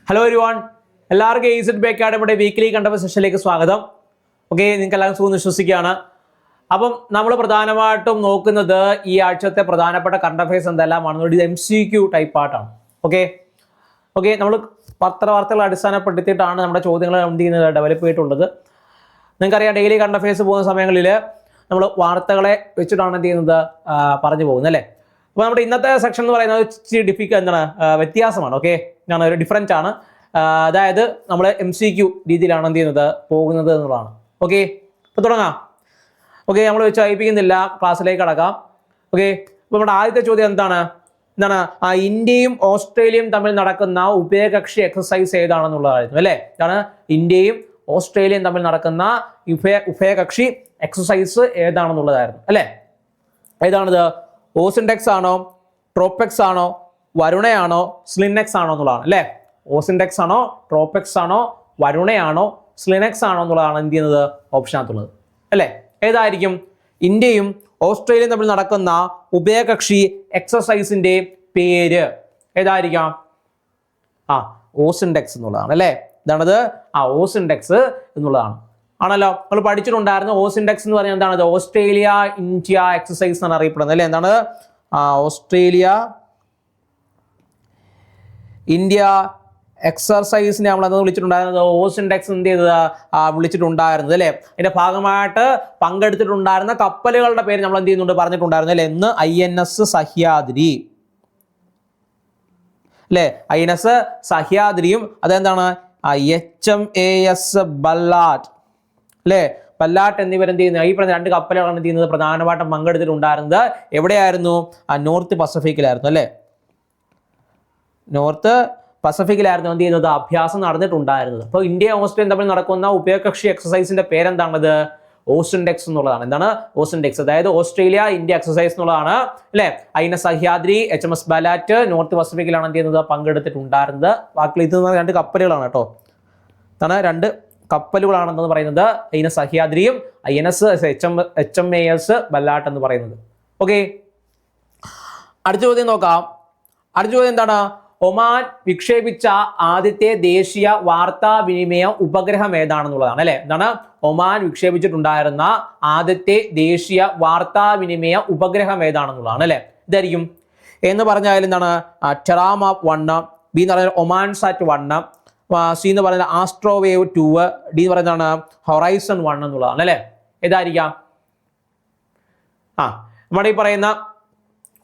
Hello everyone, എല്ലാവർക്കും AZB അക്കാഡമിയുടെ weekly content സെഷനിലേക്ക് സ്വാഗതം. ഓക്കെ, നിങ്ങൾക്ക് എല്ലാവർക്കും സുഖം വിശ്വസിക്കുകയാണ്. അപ്പം നമ്മൾ പ്രധാനമായിട്ടും നോക്കുന്നത് ഈ ആഴ്ചത്തെ പ്രധാനപ്പെട്ട കറണ്ട് അഫയേഴ്സ് എന്തെല്ലാമാണെന്ന് ഇത് MCQ ടൈപ്പ് ആയിട്ടാണ്. ഓക്കെ, നമ്മൾ പത്രവാർത്തകൾ അടിസ്ഥാനപ്പെടുത്തിയിട്ടാണ് നമ്മുടെ ചോദ്യങ്ങൾ എന്ത് ചെയ്യുന്നത് ഡെവലപ്പ് ചെയ്തിട്ടുള്ളത്. നിങ്ങൾക്കറിയാം, ഡെയിലി കറണ്ട് അഫയേഴ്സ് പോകുന്ന സമയങ്ങളിൽ നമ്മൾ വാർത്തകളെ വെച്ചിട്ടാണ് എന്ത് ചെയ്യുന്നത് പറഞ്ഞു പോകുന്നത് അല്ലേ. അപ്പോൾ നമ്മുടെ ഇന്നത്തെ സെക്ഷൻ എന്ന് പറയുന്നത് എന്താണ് വ്യത്യാസമാണ്. ഓക്കെ, ഞാൻ ഒരു ഡിഫറൻറ്റ് ആണ്. അതായത് നമ്മൾ MCQ രീതിയിലാണ് എന്ത് ചെയ്യുന്നത് പോകുന്നത് എന്നുള്ളതാണ്. ഓക്കെ, അപ്പോൾ തുടങ്ങാം. ഓക്കെ, നമ്മൾ വെച്ച് വായിപ്പിക്കുന്നില്ല, ക്ലാസ്സിലേക്ക് കടക്കാം. ഓക്കെ, അപ്പോൾ നമ്മുടെ ആദ്യത്തെ ചോദ്യം എന്താണ് ഇന്ത്യയും ഓസ്ട്രേലിയയും തമ്മിൽ നടക്കുന്ന ഉഭയകക്ഷി എക്സസൈസ് ഏതാണെന്നുള്ളതായിരുന്നു അല്ലേ. ഇതാണ് ഇന്ത്യയും ഓസ്ട്രേലിയയും തമ്മിൽ നടക്കുന്ന ഉഭയകക്ഷി എക്സസൈസ് ഏതാണെന്നുള്ളതായിരുന്നു അല്ലേ. ഏതാണിത്? ഓസിൻഡെക്സ് ആണോ, ട്രോപ്പെക്സ് ആണോ, വരുണയാണോ, സ്ലിനെക്സ് ആണോ എന്നുള്ളതാണ് അല്ലേ. ഓസിൻഡെക്സ് ആണോ, ട്രോപ്പെക്സ് ആണോ, വരുണയാണോ, സ്ലിനെക്സ് ആണോ എന്നുള്ളതാണ് എന്ത് ചെയ്യുന്നത് ഓപ്ഷനകത്തുള്ളത് അല്ലേ. ഏതായിരിക്കും? ഇന്ത്യയും ഓസ്ട്രേലിയയും തമ്മിൽ നടക്കുന്ന ഉഭയകക്ഷി എക്സസൈസിന്റെ പേര് ഏതായിരിക്കാം? ഓസിൻഡെക്സ് എന്നുള്ളതാണ് അല്ലേ. ഇതാണത് ഓസിൻഡെക്സ് എന്നുള്ളതാണ് ആണല്ലോ. നമ്മൾ പഠിച്ചിട്ടുണ്ടായിരുന്നു. ഓസിൻഡെക്സ് എന്ന് പറഞ്ഞാൽ എന്താണത്? ഓസ്ട്രേലിയ ഇന്ത്യ എക്സസൈസ് എന്നാണ് അറിയപ്പെടുന്നത് അല്ലേ. എന്താണ്? ഓസ്ട്രേലിയ ഇന്ത്യ എക്സർസൈസിനെ നമ്മൾ എന്താ വിളിച്ചിട്ടുണ്ടായിരുന്നത്? ഓസിൻഡെക്സ് എന്ത് ചെയ്തത് വിളിച്ചിട്ടുണ്ടായിരുന്നത് അല്ലേ. അതിന്റെ ഭാഗമായിട്ട് പങ്കെടുത്തിട്ടുണ്ടായിരുന്ന കപ്പലുകളുടെ പേര് നമ്മൾ എന്ത് ചെയ്യുന്നുണ്ട് പറഞ്ഞിട്ടുണ്ടായിരുന്നു അല്ലേ. ഇന്ന് INS സഹ്യാദ്രി അല്ലേ. INS സഹ്യാദ്രിയും അതെന്താണ് HMAS ബല്ലാട്ട് അല്ലേ. ബല്ലാട്ട് എന്നിവരെന്ത് ചെയ്യുന്നത് ഈ പറഞ്ഞ രണ്ട് കപ്പലുകളാണ് എന്ത് ചെയ്യുന്നത് പ്രധാനമായിട്ടും പങ്കെടുത്തിട്ടുണ്ടായിരുന്നത്. എവിടെയായിരുന്നു? നോർത്ത് പസഫിക്കിലായിരുന്നു അല്ലേ. നോർത്ത് പസഫിക്കിലായിരുന്നു എന്ത് ചെയ്യുന്നത് അഭ്യാസം നടന്നിട്ടുണ്ടായിരുന്നത്. അപ്പോൾ ഇന്ത്യ ഓസ്ട്രേലിയ തമ്മിൽ നടക്കുന്ന ഉഭയകക്ഷി എക്സസൈസിന്റെ പേരെന്താണത്? ഓസിൻഡെക്സ് എന്നുള്ളതാണ്. എന്താണ്? ഓസിൻഡെക്സ്. അതായത് ഓസ്ട്രേലിയ ഇന്ത്യ എക്സസൈസ് എന്നുള്ളതാണ് അല്ലെ. INS സഹ്യാദ്രി, HMS ബലാറ്റ് നോർത്ത് പസഫിക്കിലാണ് എന്ത് ചെയ്യുന്നത് പങ്കെടുത്തിട്ടുണ്ടായിരുന്നത്. ബാക്കി ഇത് രണ്ട് കപ്പലുകളാണ് കേട്ടോ. ഇതാണ് രണ്ട് കപ്പലുകളാണെന്ന് പറയുന്നത്. INS സഹ്യാദ്രിയും INS HMAS ബല്ലാട്ട് എന്ന് പറയുന്നത്. ഓക്കെ, അടുത്ത ചോദ്യം നോക്കാം. അടുത്ത ചോദ്യം എന്താണ്? ഒമാൻ വിക്ഷേപിച്ച ആദ്യത്തെ ദേശീയ വാർത്താവിനിമയ ഉപഗ്രഹം ഏതാണെന്നുള്ളതാണ് അല്ലെ. എന്താണ്? ഒമാൻ വിക്ഷേപിച്ചിട്ടുണ്ടായിരുന്ന ആദ്യത്തെ ദേശീയ വാർത്താവിനിമയ ഉപഗ്രഹം ഏതാണെന്നുള്ളതാണ് അല്ലെ. ഇതായിരിക്കും എന്ന് പറഞ്ഞാൽ എന്താണ്? ടെറാമ 1, B എന്ന് പറഞ്ഞാൽ ഒമാൻ സാറ്റ് 1, C എന്ന് പറയുന്നത് ആസ്ട്രോവേവ് 2, D എന്ന് പറയുന്നതാണ് ഹൊറൈസൺ 1 എന്നുള്ളതാണ് അല്ലെ. ഏതായിരിക്കാം? നമ്മുടെ ഈ പറയുന്ന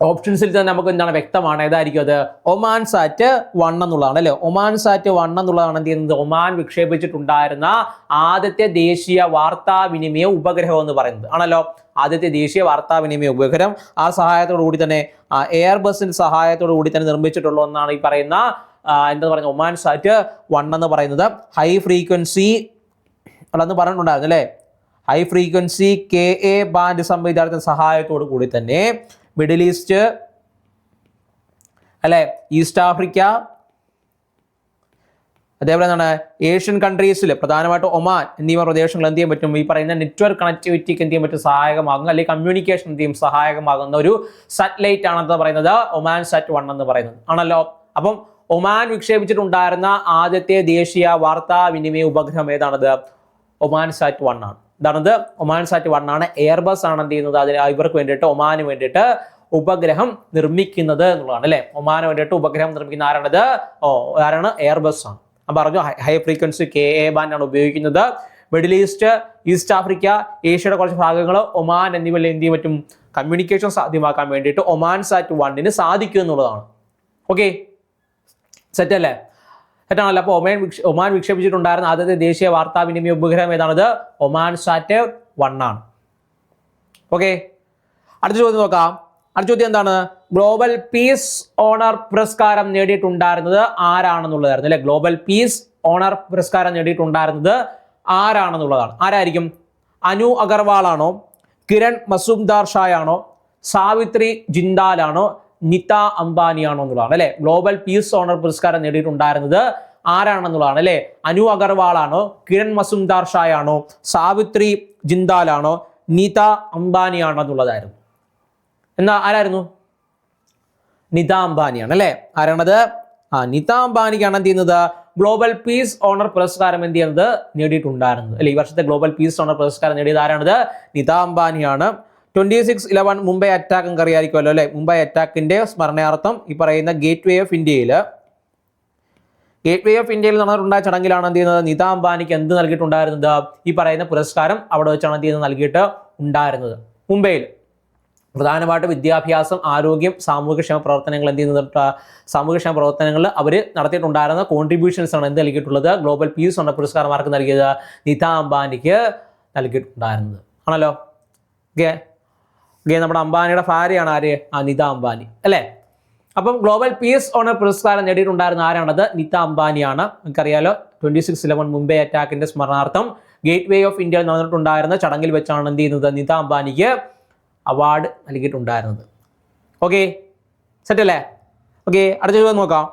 ഓപ്ഷൻസിൽ തന്നെ നമുക്ക് എന്താണ് വ്യക്തമാണ്. ഏതായിരിക്കും അത്? ഒമാൻ സാറ്റ് 1 എന്നുള്ളതാണ് അല്ലെ. ഒമാൻ സാറ്റ് 1 എന്നുള്ളതാണ് എന്ത് ചെയ്യുന്നത് ഒമാൻ വിക്ഷേപിച്ചിട്ടുണ്ടായിരുന്ന ആദ്യത്തെ ദേശീയ വാർത്താവിനിമയ ഉപഗ്രഹം എന്ന് പറയുന്നത് ആണല്ലോ. ആദ്യത്തെ ദേശീയ വാർത്താവിനിമയ ഉപഗ്രഹം ആ സഹായത്തോടു കൂടി തന്നെ എയർബസിന്റെ സഹായത്തോടു കൂടി തന്നെ നിർമ്മിച്ചിട്ടുള്ള ഒന്നാണ് ഈ പറയുന്ന എന്താ പറയുക ഒമാൻ സാറ്റ് 1 എന്ന് പറയുന്നത്. ഹൈ ഫ്രീക്വൻസി അതെന്ന് പറഞ്ഞിട്ടുണ്ടായിരുന്നു അല്ലേ. ഹൈ ഫ്രീക്വൻസി KA ബാൻഡ് സംവിധാനത്തിന്റെ സഹായത്തോടു കൂടി തന്നെ മിഡിൽ ഈസ്റ്റ് അല്ലെ, ഈസ്റ്റ് ആഫ്രിക്ക, അതേപോലെ എന്താണ് ഏഷ്യൻ കൺട്രീസിൽ പ്രധാനമായിട്ടും ഒമാൻ എന്നീ പ്രദേശങ്ങൾ എന്ത് ചെയ്യാൻ പറ്റും? ഈ പറയുന്ന നെറ്റ്വർക്ക് കണക്ടിവിറ്റിക്ക് എന്ത് ചെയ്യാൻ പറ്റും? സഹായകമാകുന്ന അല്ലെങ്കിൽ കമ്മ്യൂണിക്കേഷൻ എന്ത് ചെയ്യും സഹായകമാകുന്ന ഒരു സാറ്റലൈറ്റ് ആണെന്ന് പറയുന്നത് ഒമാൻ സാറ്റ് 1 എന്ന് പറയുന്നത് ആണല്ലോ. അപ്പം ഒമാൻ വിക്ഷേപിച്ചിട്ടുണ്ടായിരുന്ന ആദ്യത്തെ ദേശീയ വാർത്താവിനിമയ ഉപഗ്രഹം ഏതാണത്? ഒമാൻ സാറ്റ് 1 ആണ്. ഇതാണത് ഒമാൻ സാറ്റ് 1 ആണ്. എയർബസ് ആണ് എന്ത് ചെയ്യുന്നത് അതിന് ഇവർക്ക് വേണ്ടിയിട്ട് ഒമാന് വേണ്ടിയിട്ട് ഉപഗ്രഹം നിർമ്മിക്കുന്നത് എന്നുള്ളതാണ് അല്ലെ. ഒമാന് വേണ്ടിയിട്ട് ഉപഗ്രഹം നിർമ്മിക്കുന്ന ആരാണത്? ആരാണ്? എയർബസ് ആണ്. ഞാൻ പറഞ്ഞു ഹൈ ഫ്രീക്വൻസി KA ബാൻഡ് ആണ് ഉപയോഗിക്കുന്നത്. മിഡിൽ ഈസ്റ്റ്, ഈസ്റ്റ് ആഫ്രിക്ക, ഏഷ്യയുടെ കുറച്ച് ഭാഗങ്ങൾ, ഒമാൻ എന്നിവയിൽ എന്ത് ചെയ്യാൻ പറ്റും? കമ്മ്യൂണിക്കേഷൻ സാധ്യമാക്കാൻ വേണ്ടിയിട്ട് ഒമാൻ സാറ്റ് 1 സാധിക്കും എന്നുള്ളതാണ്. ഓക്കെ, സെറ്റ് അല്ലേ? സെറ്റാണല്ലോ. അപ്പോൾ ഒമാൻ വിക്ഷേപിച്ചിട്ടുണ്ടായിരുന്ന ആദ്യത്തെ ദേശീയ വാർത്താവിനിമയ ഉപഗ്രഹം ഏതാണത്? ഒമാൻ സാറ്റ് 1 ആണ്. ഓക്കെ, അടുത്ത ചോദ്യം നോക്കാം. അടുത്ത ചോദ്യം എന്താണ്? ഗ്ലോബൽ പീസ് ഓണർ പുരസ്കാരം നേടിയിട്ടുണ്ടായിരുന്നത് ആരാണെന്നുള്ളതായിരുന്നു അല്ലെ. ഗ്ലോബൽ പീസ് ഓണർ പുരസ്കാരം നേടിയിട്ടുണ്ടായിരുന്നത് ആരാണെന്നുള്ളതാണ്. ആരായിരിക്കും? അനു അഗർവാൾ ആണോ, കിരൺ മസൂംദാർ ഷാ ആണോ, സാവിത്രി ജിൻദാൽ ആണോ, നിത അംബാനി ആണോ എന്നുള്ളതാണ് അല്ലെ. ഗ്ലോബൽ പീസ് ഓണർ പുരസ്കാരം നേടിയിട്ടുണ്ടായിരുന്നത് ആരാണെന്നുള്ളതാണ് അല്ലെ. അനു അഗർവാൾ ആണോ, കിരൺ മസൂംദാർ ഷാ ആണോ, സാവിത്രി ജിൻദാൽ ആണോ, നിത അംബാനി ആണോ എന്നുള്ളതായിരുന്നു. എന്നാ ആരായിരുന്നു? നിത അംബാനിയാണ് അല്ലെ. ആരാണത്? നിത അംബാനിക്കാണ് എന്ത് ചെയ്യുന്നത് ഗ്ലോബൽ പീസ് ഓണർ പുരസ്കാരം എന്ത് ചെയ്യുന്നത് നേടിയിട്ടുണ്ടായിരുന്നത് അല്ലെ. ഈ വർഷത്തെ ഗ്ലോബൽ പീസ് ഓണർ പുരസ്കാരം നേടിയത് ആരാണിത്? നിത അംബാനിയാണ്. 26/11 മുംബൈ അറ്റാക്ക് നിങ്ങൾക്ക് അറിയാമായിരിക്കുമല്ലോ അല്ലെ. മുംബൈ അറ്റാക്കിന്റെ സ്മരണാർത്ഥം ഈ പറയുന്ന ഗേറ്റ് വേ ഓഫ് ഇന്ത്യയിൽ നടന്നിട്ടുണ്ടായ ചടങ്ങിലാണ് എന്ത് ചെയ്യുന്നത് നിത അംബാനിക്ക് എന്ത് നൽകിയിട്ടുണ്ടായിരുന്നത്? ഈ പറയുന്ന പുരസ്കാരം അവിടെ വെച്ചാണ് എന്ത് ചെയ്യുന്നത് നൽകിയിട്ട് ഉണ്ടായിരുന്നത്. മുംബൈയിൽ പ്രധാനമായിട്ട് വിദ്യാഭ്യാസം, ആരോഗ്യം, സാമൂഹ്യക്ഷേമ പ്രവർത്തനങ്ങൾ എന്ത് ചെയ്യുന്നത് സാമൂഹ്യക്ഷേമ പ്രവർത്തനങ്ങളിൽ അവർ നടത്തിയിട്ടുണ്ടായിരുന്ന കോൺട്രിബ്യൂഷൻസ് ആണ് എന്ത് നൽകിയിട്ടുള്ളത്? ഗ്ലോബൽ പീസ് ഓണർ പുരസ്കാരം ആർക്ക് നൽകിയത്? നിത അംബാനിക്ക് നൽകിയിട്ടുണ്ടായിരുന്നത് ആണല്ലോ. ഓക്കെ, നമ്മുടെ അംബാനിയുടെ ഭാര്യയാണ് ആര്? നിത അംബാനി അല്ലേ. അപ്പം ഗ്ലോബൽ പീസ് ഓണർ പുരസ്കാരം നേടിയിട്ടുണ്ടായിരുന്ന ആരാണത്? നിത അംബാനിയാണ്. നിങ്ങൾക്കറിയാലോ 26/11 മുംബൈ അറ്റാക്കിന്റെ സ്മരണാർത്ഥം ഗേറ്റ് വേ ഓഫ് ഇന്ത്യയിൽ നടന്നിട്ടുണ്ടായിരുന്ന ചടങ്ങിൽ വെച്ചാണ് എന്ത് ചെയ്യുന്നത് നിത അംബാനിക്ക് അവാർഡ് നൽകിയിട്ടുണ്ടായിരുന്നത്. ഓക്കെ, സെറ്റ് അല്ലേ? ഓക്കെ, അടുത്ത ചോദ്യം നോക്കാം.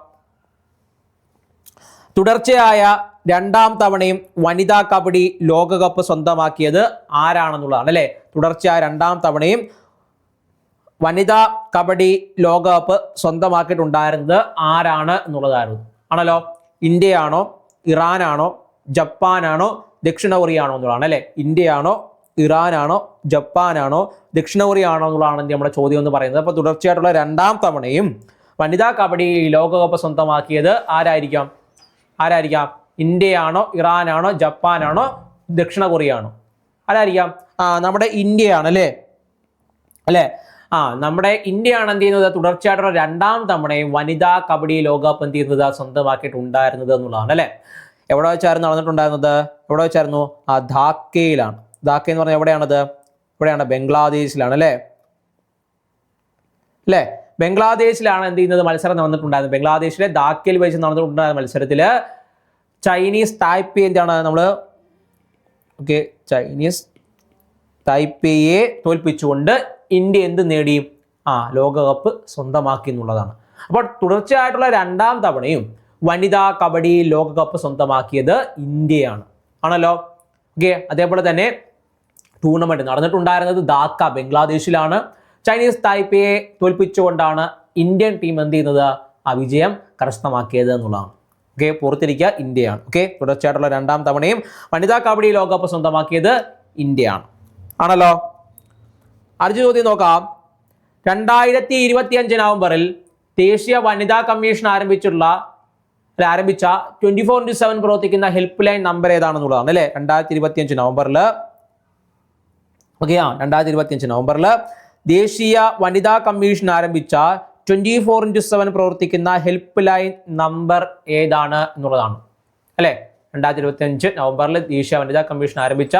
തുടർച്ചയായ 2ാം തവണയും വനിതാ കബഡി ലോകകപ്പ് സ്വന്തമാക്കിയത് ആരാണെന്നുള്ളതാണ് അല്ലെ. തുടർച്ചയായ 2ാം തവണയും വനിതാ കബഡി ലോകകപ്പ് സ്വന്തമാക്കിയിട്ടുണ്ടായിരുന്നത് ആരാണ് എന്നുള്ളതായിരുന്നു ആണല്ലോ. ഇന്ത്യയാണോ, ഇറാനാണോ, ജപ്പാനാണോ, ദക്ഷിണ കൊറിയ ആണോ എന്നുള്ളതാണ് അല്ലെ. ഇന്ത്യയാണോ, ഇറാനാണോ, ജപ്പാനാണോ, ദക്ഷിണ കൊറിയ ആണോ എന്നുള്ളതാണ് നമ്മുടെ ചോദ്യം എന്ന് പറയുന്നത്. അപ്പോൾ തുടർച്ചയായിട്ടുള്ള 2ാം തവണയും വനിതാ കബഡി ലോകകപ്പ് സ്വന്തമാക്കിയത് ആരായിരിക്കാം? ഇന്ത്യയാണോ, ഇറാനാണോ, ജപ്പാനാണോ, ദക്ഷിണ കൊറിയ ആണോ? ആരായിരിക്കാം? നമ്മുടെ ഇന്ത്യയാണ് അല്ലേ. നമ്മുടെ ഇന്ത്യയാണ് എന്ത് ചെയ്യുന്നത് തുടർച്ചയായിട്ടുള്ള 2ാം തവണയും വനിതാ കബഡി ലോകകപ്പ് എന്ത് ചെയ്യുന്നത് സ്വന്തമാക്കിയിട്ടുണ്ടായിരുന്നത് എന്നുള്ളതാണ് അല്ലെ. എവിടെ വെച്ചായിരുന്നു നടന്നിട്ടുണ്ടായിരുന്നത്? എവിടെ വെച്ചായിരുന്നു? ധാക്കയിലാണ്. ധാക്ക എന്ന് പറഞ്ഞാൽ എവിടെയാണത്? ബംഗ്ലാദേശിലാണ് അല്ലേ. ബംഗ്ലാദേശിലാണ് എന്ത് ചെയ്യുന്നത് മത്സരം നടന്നിട്ടുണ്ടായിരുന്നത്. ബംഗ്ലാദേശിലെ ധാക്കയിൽ വെച്ച് നടന്നിട്ടുണ്ടായിരുന്ന മത്സരത്തിൽ ചൈനീസ് തായ്പേ എന്താണ് ചൈനീസ് തായ്പേയെ തോൽപ്പിച്ചുകൊണ്ട് ഇന്ത്യ എന്ത് നേടി? ലോകകപ്പ് സ്വന്തമാക്കി എന്നുള്ളതാണ്. അപ്പോൾ തുടർച്ചയായിട്ടുള്ള 2ാം തവണയും വനിതാ കബഡി ലോകകപ്പ് സ്വന്തമാക്കിയത് ഇന്ത്യയാണ് ആണല്ലോ. ഓക്കെ, അതേപോലെ തന്നെ ടൂർണമെന്റ് നടന്നിട്ടുണ്ടായിരുന്നത് ധാക്ക ബംഗ്ലാദേശിലാണ്. ചൈനീസ് തായ്പേയെ തോൽപ്പിച്ചുകൊണ്ടാണ് ഇന്ത്യൻ ടീം എന്ത് ചെയ്യുന്നത് വിജയം കരസ്ഥമാക്കിയത് എന്നുള്ളതാണ്. ഓക്കെ, പുറത്തിരിക്കുക ഇന്ത്യയാണ്. ഓക്കെ, തുടർച്ചയായിട്ടുള്ള 2ാം തവണയും വനിതാ കബഡി ലോകകപ്പ് സ്വന്തമാക്കിയത് ഇന്ത്യയാണ് ആണല്ലോ. അടുത്ത ചോദ്യം നോക്കാം. 2025 നവംബറിൽ ദേശീയ വനിതാ കമ്മീഷൻ ആരംഭിച്ച 24/7 പ്രവർത്തിക്കുന്ന ഹെൽപ്പ് ലൈൻ നമ്പർ ഏതാണെന്നുള്ളതാണ് അല്ലെ. 2025 നവംബറിൽ ദേശീയ വനിതാ കമ്മീഷൻ ആരംഭിച്ച 24/7 പ്രവർത്തിക്കുന്ന ഹെൽപ്പ് ലൈൻ നമ്പർ ഏതാണ് എന്നുള്ളതാണ് അല്ലെ. 2025 നവംബറിൽ ദേശീയ വനിതാ കമ്മീഷൻ ആരംഭിച്ച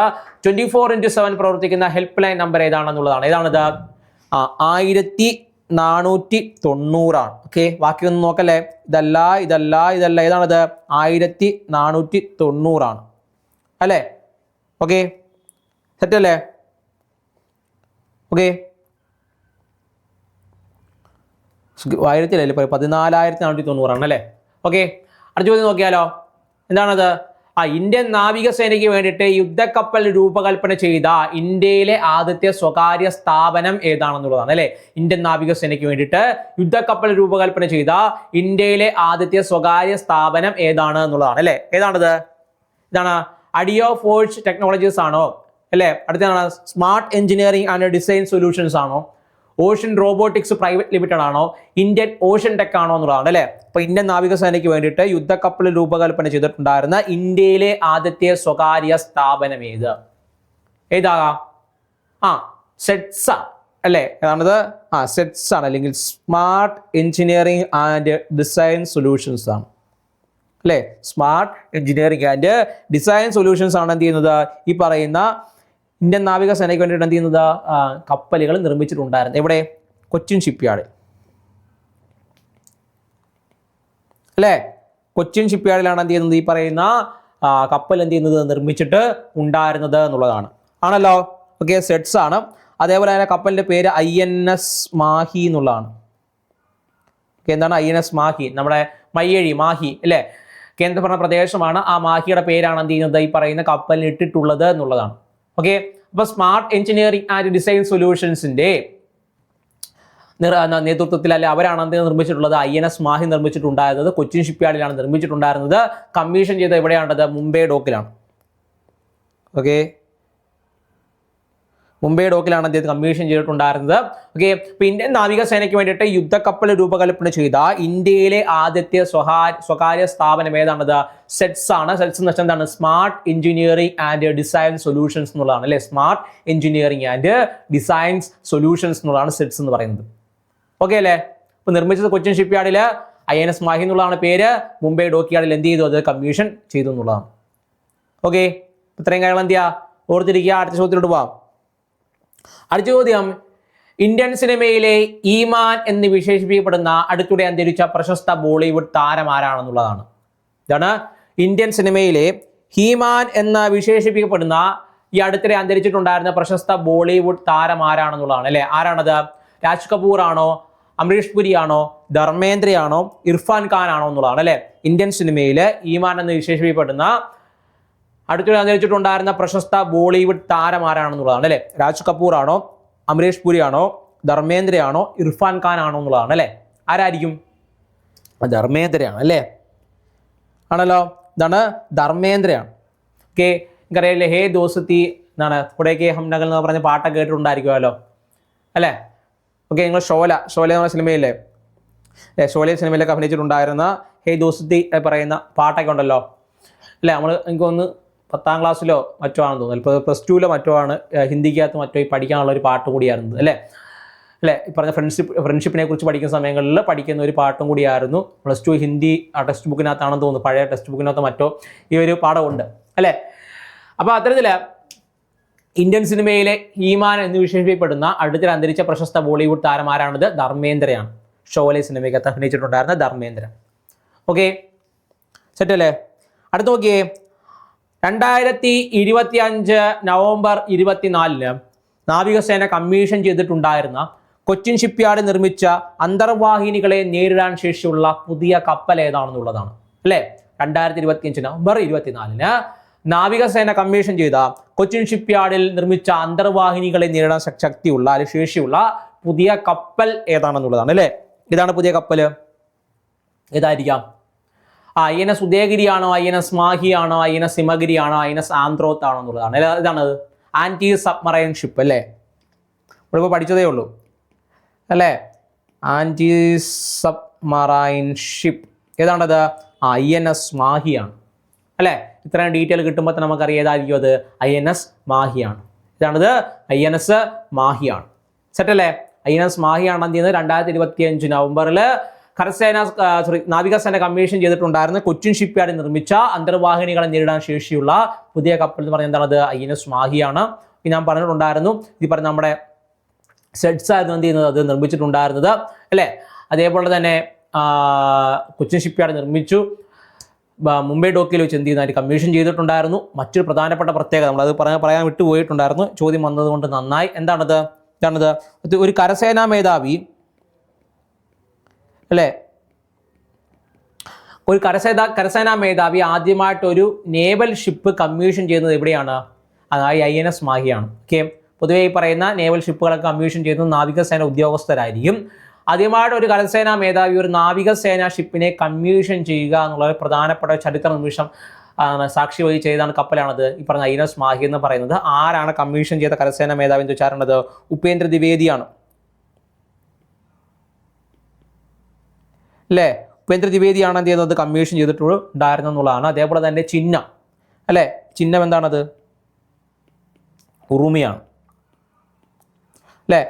24/7 പ്രവർത്തിക്കുന്ന ഹെൽപ്പ് ലൈൻ നമ്പർ ഏതാണെന്നുള്ളതാണ്. ഏതാണിത്? 1490 ആണ്. ഓക്കെ, ബാക്കിയൊന്നും നോക്കല്ലേ. ഇതല്ല. ഏതാണിത്? 1490 ആണ് അല്ലേ. ഓക്കെ, സെറ്റ് അല്ലേ. ഓക്കെ, 1490 ആണ് അല്ലേ. ഓക്കെ, അടുത്ത ചോദ്യം നോക്കിയാലോ. എന്താണത്? ഇന്ത്യൻ നാവികസേനയ്ക്ക് വേണ്ടിയിട്ട് യുദ്ധക്കപ്പൽ രൂപകൽപ്പന ചെയ്ത ഇന്ത്യയിലെ ആദ്യത്തെ സ്വകാര്യ സ്ഥാപനം ഏതാണെന്നുള്ളതാണ് അല്ലെ. ഇന്ത്യൻ നാവികസേനയ്ക്ക് വേണ്ടിയിട്ട് യുദ്ധക്കപ്പൽ രൂപകൽപ്പന ചെയ്ത ഇന്ത്യയിലെ ആദ്യത്തെ സ്വകാര്യ സ്ഥാപനം ഏതാണ് എന്നുള്ളതാണ് അല്ലെ. ഏതാണത്? ഇതാണ് അഡിയോ ഫോഴ്സ് ടെക്നോളജീസ് ആണോ അല്ലെ. അടുത്താണ് smart engineering and design solutions ആണോ, ഓഷ്യൻ റോബോട്ടിക്സ് പ്രൈവറ്റ് ലിമിറ്റഡ് ആണോ, ഇന്ത്യൻ ഓഷ്യൻ ടെക് ആണോ എന്നുള്ളതാണ് അല്ലെ. അപ്പൊ ഇന്ത്യൻ നാവികസേനയ്ക്ക് വേണ്ടിയിട്ട് യുദ്ധക്കപ്പൽ രൂപകൽപ്പന ചെയ്തിട്ടുണ്ടായിരുന്ന ഇന്ത്യയിലെ ആദ്യത്തെ സ്വകാര്യ സ്ഥാപനം ഏതാകാം? സെറ്റ്സ അല്ലെ. ഏതാണത്? സെറ്റ്സ് ആണ്, അല്ലെങ്കിൽ smart engineering and design solutions ആണ് അല്ലെ. Smart engineering and design solutions ആണ് എന്ത് ചെയ്യുന്നത് ഈ പറയുന്ന ഇന്ത്യൻ നാവികസേനയ്ക്ക് വേണ്ടിയിട്ട് എന്ത് ചെയ്യുന്നത് കപ്പലുകൾ നിർമ്മിച്ചിട്ടുണ്ടായിരുന്നു. എവിടെ? കൊച്ചിൻ ഷിപ്പ്യാർഡ് അല്ലേ. കൊച്ചിൻ ഷിപ്പ്യാർഡിലാണ് എന്ത് ചെയ്യുന്നത് ഈ പറയുന്ന കപ്പൽ എന്ത് ചെയ്യുന്നത് നിർമ്മിച്ചിട്ട് ഉണ്ടായിരുന്നത് എന്നുള്ളതാണ് ആണല്ലോ. ഓക്കെ, സെറ്റ്സ് ആണ്. അതേപോലെ തന്നെ കപ്പലിന്റെ പേര് INS മാഹി എന്നുള്ളതാണ്. എന്താണ് INS മാഹി? നമ്മുടെ മാഹി അല്ലേ, കേന്ദ്രഭരണ പ്രദേശമാണ്. ആ മാഹിയുടെ പേരാണ് എന്ത് ചെയ്യുന്നത് ഈ പറയുന്ന കപ്പലിന് ഇട്ടിട്ടുള്ളത് എന്നുള്ളതാണ്. ഓക്കെ, അപ്പൊ സ്മാർട്ട് എഞ്ചിനീയറിംഗ് ആൻഡ് ഡിസൈൻ സൊല്യൂഷൻസിന്റെ നേതൃത്വത്തിൽ അല്ലെ അവരാണ് എന്ത് നിർമ്മിച്ചിട്ടുള്ളത്? INS മാഹി നിർമ്മിച്ചിട്ടുണ്ടായിരുന്നത് കൊച്ചിൻ ഷിപ്പ്യാർഡിലാണ് നിർമ്മിച്ചിട്ടുണ്ടായിരുന്നത്. കമ്മീഷൻ ചെയ്ത് എവിടെയാണത്? മുംബൈ ഡോക്കിലാണ്. ഓക്കെ, മുംബൈ ഡോക്കിലാണ് അദ്ദേഹം കമ്മീഷൻ ചെയ്തിട്ടുണ്ടായിരുന്നത്. ഓക്കെ, ഇപ്പൊ ഇന്ത്യൻ നാവികസേനയ്ക്ക് വേണ്ടിയിട്ട് യുദ്ധക്കപ്പൽ രൂപകൽപ്പന ചെയ്ത ഇന്ത്യയിലെ ആദ്യത്തെ സ്വകാര്യ സ്ഥാപനം ഏതാണത്? സെറ്റ്സ് ആണ്. സെറ്റ്സ് എന്ന് വെച്ചാൽ എന്താണ്? Smart engineering and design solutions എന്നുള്ളതാണ് അല്ലെ. Smart engineering and designs solutions എന്നുള്ളതാണ് സെറ്റ്സ് എന്ന് പറയുന്നത്. ഓക്കെ അല്ലേ? ഇപ്പൊ നിർമ്മിച്ചത് കൊച്ചിൻ ഷിപ്പ്യാർഡിൽ INS മാഹി എന്നുള്ളതാണ് പേര്. മുംബൈ ഡോക്യാർഡിൽ എന്ത് ചെയ്തു? അത് കമ്മീഷൻ ചെയ്തു എന്നുള്ളതാണ്. ഓക്കെ, ഇത്രയും കാര്യങ്ങൾ എന്ത് ചെയ്യുക? ഓർത്തിരിക്കുക. അടുത്ത ചോദ്യത്തിലോട്ട് പോവാം. അടുത്ത ചോദ്യം, ഇന്ത്യൻ സിനിമയിലെ ഈമാൻ എന്ന് വിശേഷിപ്പിക്കപ്പെടുന്ന അടുത്തിടെ അന്തരിച്ച പ്രശസ്ത ബോളിവുഡ് താരം ആരാണെന്നുള്ളതാണ്. ഇതാണ് ഇന്ത്യൻ സിനിമയിലെ ഹീമാൻ എന്ന് വിശേഷിപ്പിക്കപ്പെടുന്ന ഈ അടുത്തിടെ അന്തരിച്ചിട്ടുണ്ടായിരുന്ന പ്രശസ്ത ബോളിവുഡ് താരം ആരാണെന്നുള്ളതാണ് അല്ലെ. ആരാണത്? രാജ് കപൂർ ആണോ, അമരീഷ് പുരി ആണോ, ധർമ്മേന്ദ്രയാണോ, ഇർഫാൻ ഖാൻ ആണോ എന്നുള്ളതാണ് അല്ലെ. ഇന്ത്യൻ സിനിമയിൽ ഈമാൻ എന്ന് വിശേഷിപ്പിക്കപ്പെടുന്ന അടുത്തിടെ അന്തരിച്ചിട്ടുണ്ടായിരുന്ന പ്രശസ്ത ബോളിവുഡ് താരം ആരാണെന്നുള്ളതാണ് അല്ലെ. രാജ് കപൂർ ആണോ, അമരീഷ് പുരി ആണോ, ധർമ്മേന്ദ്രയാണോ, ഇർഫാൻ ഖാൻ ആണോ എന്നുള്ളതാണ് അല്ലെ. ആരായിരിക്കും? ധർമ്മേന്ദ്രയാണ് അല്ലേ. ആണല്ലോ, ഇതാണ് ധർമ്മേന്ദ്രയാണ്. ഓക്കെ, എനിക്കറിയില്ലേ ഹേ ദോസ്തി എന്നാണ് കുടേക്ക് ഹംനഗൽ എന്ന് പറഞ്ഞ പാട്ടൊക്കെ കേട്ടിട്ടുണ്ടായിരിക്കുമല്ലോ അല്ലേ. ഓക്കെ, നിങ്ങൾ ഷോല എന്ന സിനിമയില്ലേ, ഷോല സിനിമയിലൊക്കെ അഭിനയിച്ചിട്ടുണ്ടായിരുന്ന ഹേ ദോസ്തി പറയുന്ന പാട്ടൊക്കെ ഉണ്ടല്ലോ അല്ലേ. നമ്മൾ എനിക്കൊന്ന് 10ാം ക്ലാസ്സിലോ മറ്റോ ആണെന്ന് തോന്നുന്നു, ഇപ്പോൾ +2 മറ്റോ ആണ് ഹിന്ദിക്കകത്ത് മറ്റോ ഈ പഠിക്കാനുള്ള ഒരു പാട്ട് കൂടിയായിരുന്നു അല്ലേ. ഈ പറഞ്ഞ ഫ്രണ്ട്ഷിപ്പിനെ കുറിച്ച് പഠിക്കുന്ന സമയങ്ങളിൽ പഠിക്കുന്ന ഒരു പാട്ടും കൂടിയായിരുന്നു. +2 ഹിന്ദി ടെക്സ്റ്റ് ബുക്കിനകത്താണെന്ന് തോന്നുന്നു, പഴയ ടെക്സ്റ്റ് ബുക്കിനകത്ത് മറ്റോ ഈ ഒരു പാഠമുണ്ട് അല്ലേ. അപ്പോൾ അത്തരത്തിൽ ഇന്ത്യൻ സിനിമയിലെ ഹീമാൻ എന്ന് വിശേഷിപ്പിക്കപ്പെടുന്ന അടുത്തിടെ അന്തരിച്ച പ്രശസ്ത ബോളിവുഡ് താരമാരാണത്? ധർമ്മേന്ദ്രയാണ്. ഷോലെ സിനിമയ്ക്കകത്ത് അഭിനയിച്ചിട്ടുണ്ടായിരുന്ന ധർമ്മേന്ദ്ര. ഓക്കെ, സെറ്റല്ലേ. അടുത്ത് നോക്കിയേ, 2025 നവംബർ 24 നാവികസേന കമ്മീഷൻ ചെയ്തിട്ടുണ്ടായിരുന്ന കൊച്ചിൻ ഷിപ്പ്യാർഡ് നിർമ്മിച്ച അന്തർവാഹിനികളെ നേരിടാൻ ശേഷിയുള്ള പുതിയ കപ്പൽ ഏതാണെന്നുള്ളതാണ് അല്ലേ. 2025 നവംബർ 24 നാവികസേന കമ്മീഷൻ ചെയ്ത കൊച്ചിൻ ഷിപ്പ്യാർഡിൽ നിർമ്മിച്ച അന്തർവാഹിനികളെ നേരിടാൻ ശക്തിയുള്ള അല്ലെങ്കിൽ ശേഷിയുള്ള പുതിയ കപ്പൽ ഏതാണെന്നുള്ളതാണ് അല്ലേ. ഇതാണ് പുതിയ കപ്പൽ. ഏതായിരിക്കാം? INS ഉദയഗിരി ആണോ, INS മാഹി ആണോ, INS ഹിമഗിരി ആണോ, INS ആന്ത്രോത്ത് ആണോ എന്നുള്ളതാണ്. ഇതാണ് ആന്റി സബ്മറൈൻ ഷിപ്പ് അല്ലേ. നമ്മളിപ്പോൾ പഠിച്ചതേ ഉള്ളൂ അല്ലേ. ആന്റി സബ്മറൈൻ ഷിപ്പ് ഏതാണത്? INS മാഹിയാണ് അല്ലേ. ഇത്രയും ഡീറ്റെയിൽ കിട്ടുമ്പോൾ തന്നെ നമുക്കറിയാം ഏതായിരിക്കും അത്? INS മാഹിയാണ്. ഇതാണത് INS മാഹിയാണ്. സെറ്റല്ലേ. INS മാഹിയാണ് എന്ത് ചെയ്യുന്നത്? 2025 നവംബറിൽ നാവികസേന കമ്മീഷൻ ചെയ്തിട്ടുണ്ടായിരുന്ന കൊച്ചിൻ ഷിപ്പ്യാർഡിൽ നിർമ്മിച്ച അന്തർവാഹിനികളെ നേരിടാൻ ശേഷിയുള്ള പുതിയ കപ്പൽ എന്ന് പറയുന്നത് എന്താണത്? INS മാഹിയാണ്. ഞാൻ പറഞ്ഞിട്ടുണ്ടായിരുന്നു, ഈ പറഞ്ഞ നമ്മുടെ സെറ്റ്സ് ആയിരുന്നു എന്ത് ചെയ്യുന്നത്? അത് നിർമ്മിച്ചിട്ടുണ്ടായിരുന്നത് അല്ലേ. അതേപോലെ തന്നെ കൊച്ചിൻ ഷിപ്പ്യാർഡ് നിർമ്മിച്ചു, മുംബൈ ഡോക്കിൽ വെച്ച് എന്ത് ചെയ്യുന്നതായിട്ട് കമ്മീഷൻ ചെയ്തിട്ടുണ്ടായിരുന്നു. മറ്റൊരു പ്രധാനപ്പെട്ട പ്രത്യേകത നമ്മളത് പറയാൻ വിട്ടുപോയിട്ടുണ്ടായിരുന്നു, ചോദ്യം വന്നതുകൊണ്ട് നന്നായി. ഇതാണത് ഒരു കരസേനാ മേധാവി അല്ലേ, ഒരു കരസേനാ മേധാവി ആദ്യമായിട്ട് ഒരു നേവൽ ഷിപ്പ് കമ്മീഷൻ ചെയ്യുന്നത് എവിടെയാണ്? അതായത് INS മാഹിയാണ്. ഓക്കെ, പൊതുവെ ഈ പറയുന്ന നേവൽ ഷിപ്പുകളൊക്കെ കമ്മീഷൻ ചെയ്യുന്നത് നാവികസേന ഉദ്യോഗസ്ഥരായിരിക്കും. ആദ്യമായിട്ട് ഒരു കരസേനാ മേധാവി ഒരു നാവികസേന ഷിപ്പിനെ കമ്മീഷൻ ചെയ്യുക എന്നുള്ള പ്രധാനപ്പെട്ട ചരിത്ര നിമിഷം സാക്ഷി വഹിച്ച് ചെയ്താണ് കപ്പലാണത് ഈ പറഞ്ഞ INS മാഹി എന്ന് പറയുന്നത്. ആരാണ് കമ്മീഷൻ ചെയ്ത കരസേനാ മേധാവി എന്ന് വെച്ചാൽ ഉപേന്ദ്ര ദ്വിവേദിയാണ് അല്ലേ. ഉപേന്ദ്ര ദ്വിവേദിയാണ് എന്ത് ചെയ്യുന്നത്? കമ്മീഷൻ ചെയ്തിട്ടുണ്ടായിരുന്നു എന്നുള്ളതാണ്. അതേപോലെ തന്നെ ചിഹ്നം അല്ലേ, ചിഹ്നം എന്താണത്? ഉറുമിയാണ് അല്ലേ.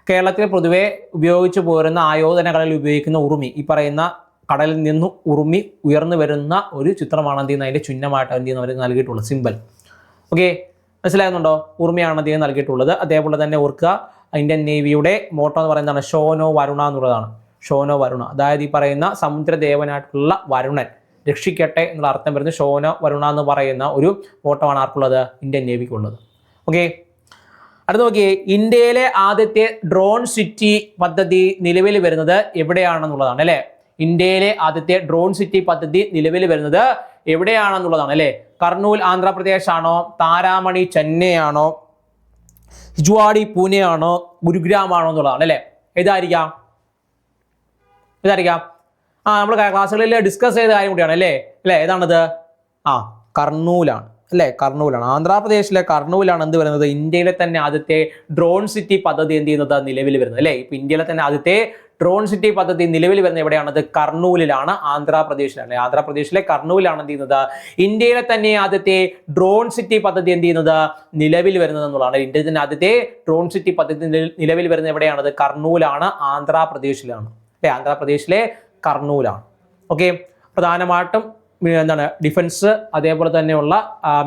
കേരളത്തിൽ പൊതുവെ ഉപയോഗിച്ചു പോരുന്ന ആയോധനകളിൽ ഉപയോഗിക്കുന്ന ഉറുമി, ഈ പറയുന്ന കടലിൽ നിന്നും ഉറുമി ഉയർന്നു വരുന്ന ഒരു ചിത്രമാണ് എന്ത് ചെയ്യുന്നത്? അതിൻ്റെ ചിഹ്നമായിട്ട് എന്ത് ചെയ്യുന്നത്? അവർ നൽകിയിട്ടുള്ളത് സിമ്പൽ. ഓക്കെ, മനസ്സിലാകുന്നുണ്ടോ? ഉറുമിയാണ് എന്ത് ചെയ്യുന്നത് നൽകിയിട്ടുള്ളത്. അതേപോലെ തന്നെ ഓർക്കുക, ഇന്ത്യൻ നേവിയുടെ മോട്ടോ എന്ന് പറയുന്നതാണ് ഷോനോ വരുണ എന്നുള്ളതാണ്. ഷോനോ വരുണ, അതായത് ഈ പറയുന്ന സമുദ്രദേവനായിട്ടുള്ള വരുണൻ രക്ഷിക്കട്ടെ എന്നുള്ള അർത്ഥം വരുന്നത് ഷോനോ വരുണ എന്ന് പറയുന്ന ഒരു മോട്ടോമാണ് ആർക്കുള്ളത്? ഇന്ത്യൻ നേവിക്കുള്ളത്. ഓക്കെ, അടുത്ത് നോക്കിയേ, ഇന്ത്യയിലെ ആദ്യത്തെ ഡ്രോൺ സിറ്റി പദ്ധതി നിലവിൽ വരുന്നത് എവിടെയാണെന്നുള്ളതാണ് അല്ലേ. ഇന്ത്യയിലെ ആദ്യത്തെ ഡ്രോൺ സിറ്റി പദ്ധതി നിലവിൽ വരുന്നത് എവിടെയാണെന്നുള്ളതാണ് അല്ലേ. കർണൂൽ ആന്ധ്രാപ്രദേശ് ആണോ, താരാമണി ചെന്നൈ ആണോ, ഹിജ്വാഡി പൂനെ ആണോ, ഗുരുഗ്രാം ആണോ എന്നുള്ളതാണ് അല്ലേ. ഏതായിരിക്കാം? നമ്മൾ ക്ലാസ്സുകളിൽ ഡിസ്കസ് ചെയ്ത കാര്യം കൂടിയാണ് അല്ലേ? ഏതാണത്? കർണൂലാണ് അല്ലേ? കർണൂലാണ്. ആന്ധ്രാപ്രദേശിലെ കർണൂലാണ് എന്ത് വരുന്നത്? ഇന്ത്യയിലെ തന്നെ ആദ്യത്തെ ഡ്രോൺ സിറ്റി പദ്ധതി എന്ത് ചെയ്യുന്നത്? നിലവിൽ വരുന്നത് അല്ലേ? ഇപ്പൊ ഇന്ത്യയിലെ തന്നെ ആദ്യത്തെ ഡ്രോൺ സിറ്റി പദ്ധതി നിലവിൽ വരുന്നത് എവിടെയാണത്? കർണൂലിലാണ്, ആന്ധ്രാപ്രദേശിലാണ്. ആന്ധ്രാപ്രദേശിലെ കർണൂലാണ് എന്ത് ചെയ്യുന്നത്? ഇന്ത്യയിലെ തന്നെ ആദ്യത്തെ ഡ്രോൺ സിറ്റി പദ്ധതി എന്ത് ചെയ്യുന്നത്? നിലവിൽ വരുന്നത് എന്നുള്ളതാണ്. ഇന്ത്യയിൽ തന്നെ ആദ്യത്തെ ഡ്രോൺ സിറ്റി പദ്ധതി നിലവിൽ വരുന്നത് എവിടെയാണത്? കർണൂലാണ്, ആന്ധ്രാപ്രദേശിലാണ് അല്ലേ? ആന്ധ്രാപ്രദേശിലെ കർണൂലാണ്. ഓക്കെ, പ്രധാനമായിട്ടും എന്താണ് ഡിഫൻസ് അതേപോലെ തന്നെയുള്ള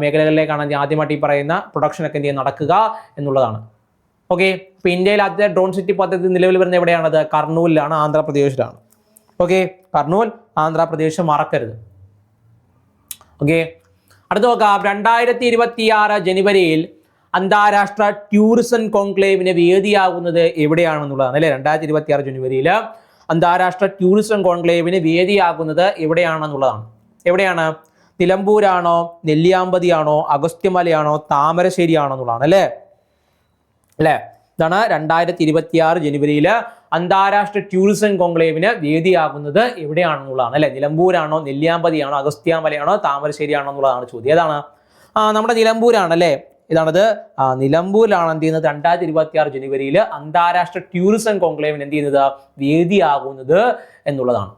മേഖലകളിലേക്കാണ് ആദ്യമായിട്ട് ഈ പറയുന്ന പ്രൊഡക്ഷൻ ഒക്കെ എന്ത് ചെയ്യാൻ നടക്കുക എന്നുള്ളതാണ്. ഓക്കെ, ഇപ്പൊ ഇന്ത്യയിൽ ആദ്യത്തെ ഡ്രോൺ സിറ്റി പദ്ധതി നിലവിൽ വരുന്നത് എവിടെയാണത്? കർണൂലിലാണ്, ആന്ധ്രാപ്രദേശിലാണ്. ഓക്കെ, കർണൂൽ, ആന്ധ്രാപ്രദേശ് മറക്കരുത്. ഓക്കെ, അടുത്ത് നോക്കാം. 2026 ജനുവരിയിൽ അന്താരാഷ്ട്ര ടൂറിസം കോൺക്ലേവിന് വേദിയാകുന്നത് എവിടെയാണെന്നുള്ളതാണ് അല്ലെ? 2026 ജനുവരിയിൽ അന്താരാഷ്ട്ര ടൂറിസം കോൺക്ലേവിന് വേദിയാകുന്നത് എവിടെയാണെന്നുള്ളതാണ്. എവിടെയാണ്? നിലമ്പൂരാണോ, നെല്ലിയാമ്പതിയാണോ, അഗസ്ത്യമലയാണോ, താമരശ്ശേരിയാണോ എന്നുള്ളതാണ് അല്ലേ? ഇതാണ് 2026 ജനുവരിയിൽ അന്താരാഷ്ട്ര ടൂറിസം കോൺക്ലേവിന് വേദിയാകുന്നത് എവിടെയാണെന്നുള്ളതാണ് അല്ലെ? നിലമ്പൂരാണോ, നെല്ലിയാമ്പതിയാണോ, അഗസ്ത്യമലയാണോ, താമരശ്ശേരിയാണോ എന്നുള്ളതാണ് ചോദ്യം. ഏതാണ്? നമ്മുടെ നിലമ്പൂരാണല്ലേ? ഇതാണത്. നിലമ്പൂരിലാണ് എന്ത് ചെയ്യുന്നത്? 2026 ജനുവരിയിൽ അന്താരാഷ്ട്ര ടൂറിസം കോൺക്ലേവിന് എന്ത് ചെയ്യുന്നത്? വേദിയാകുന്നത് എന്നുള്ളതാണ്.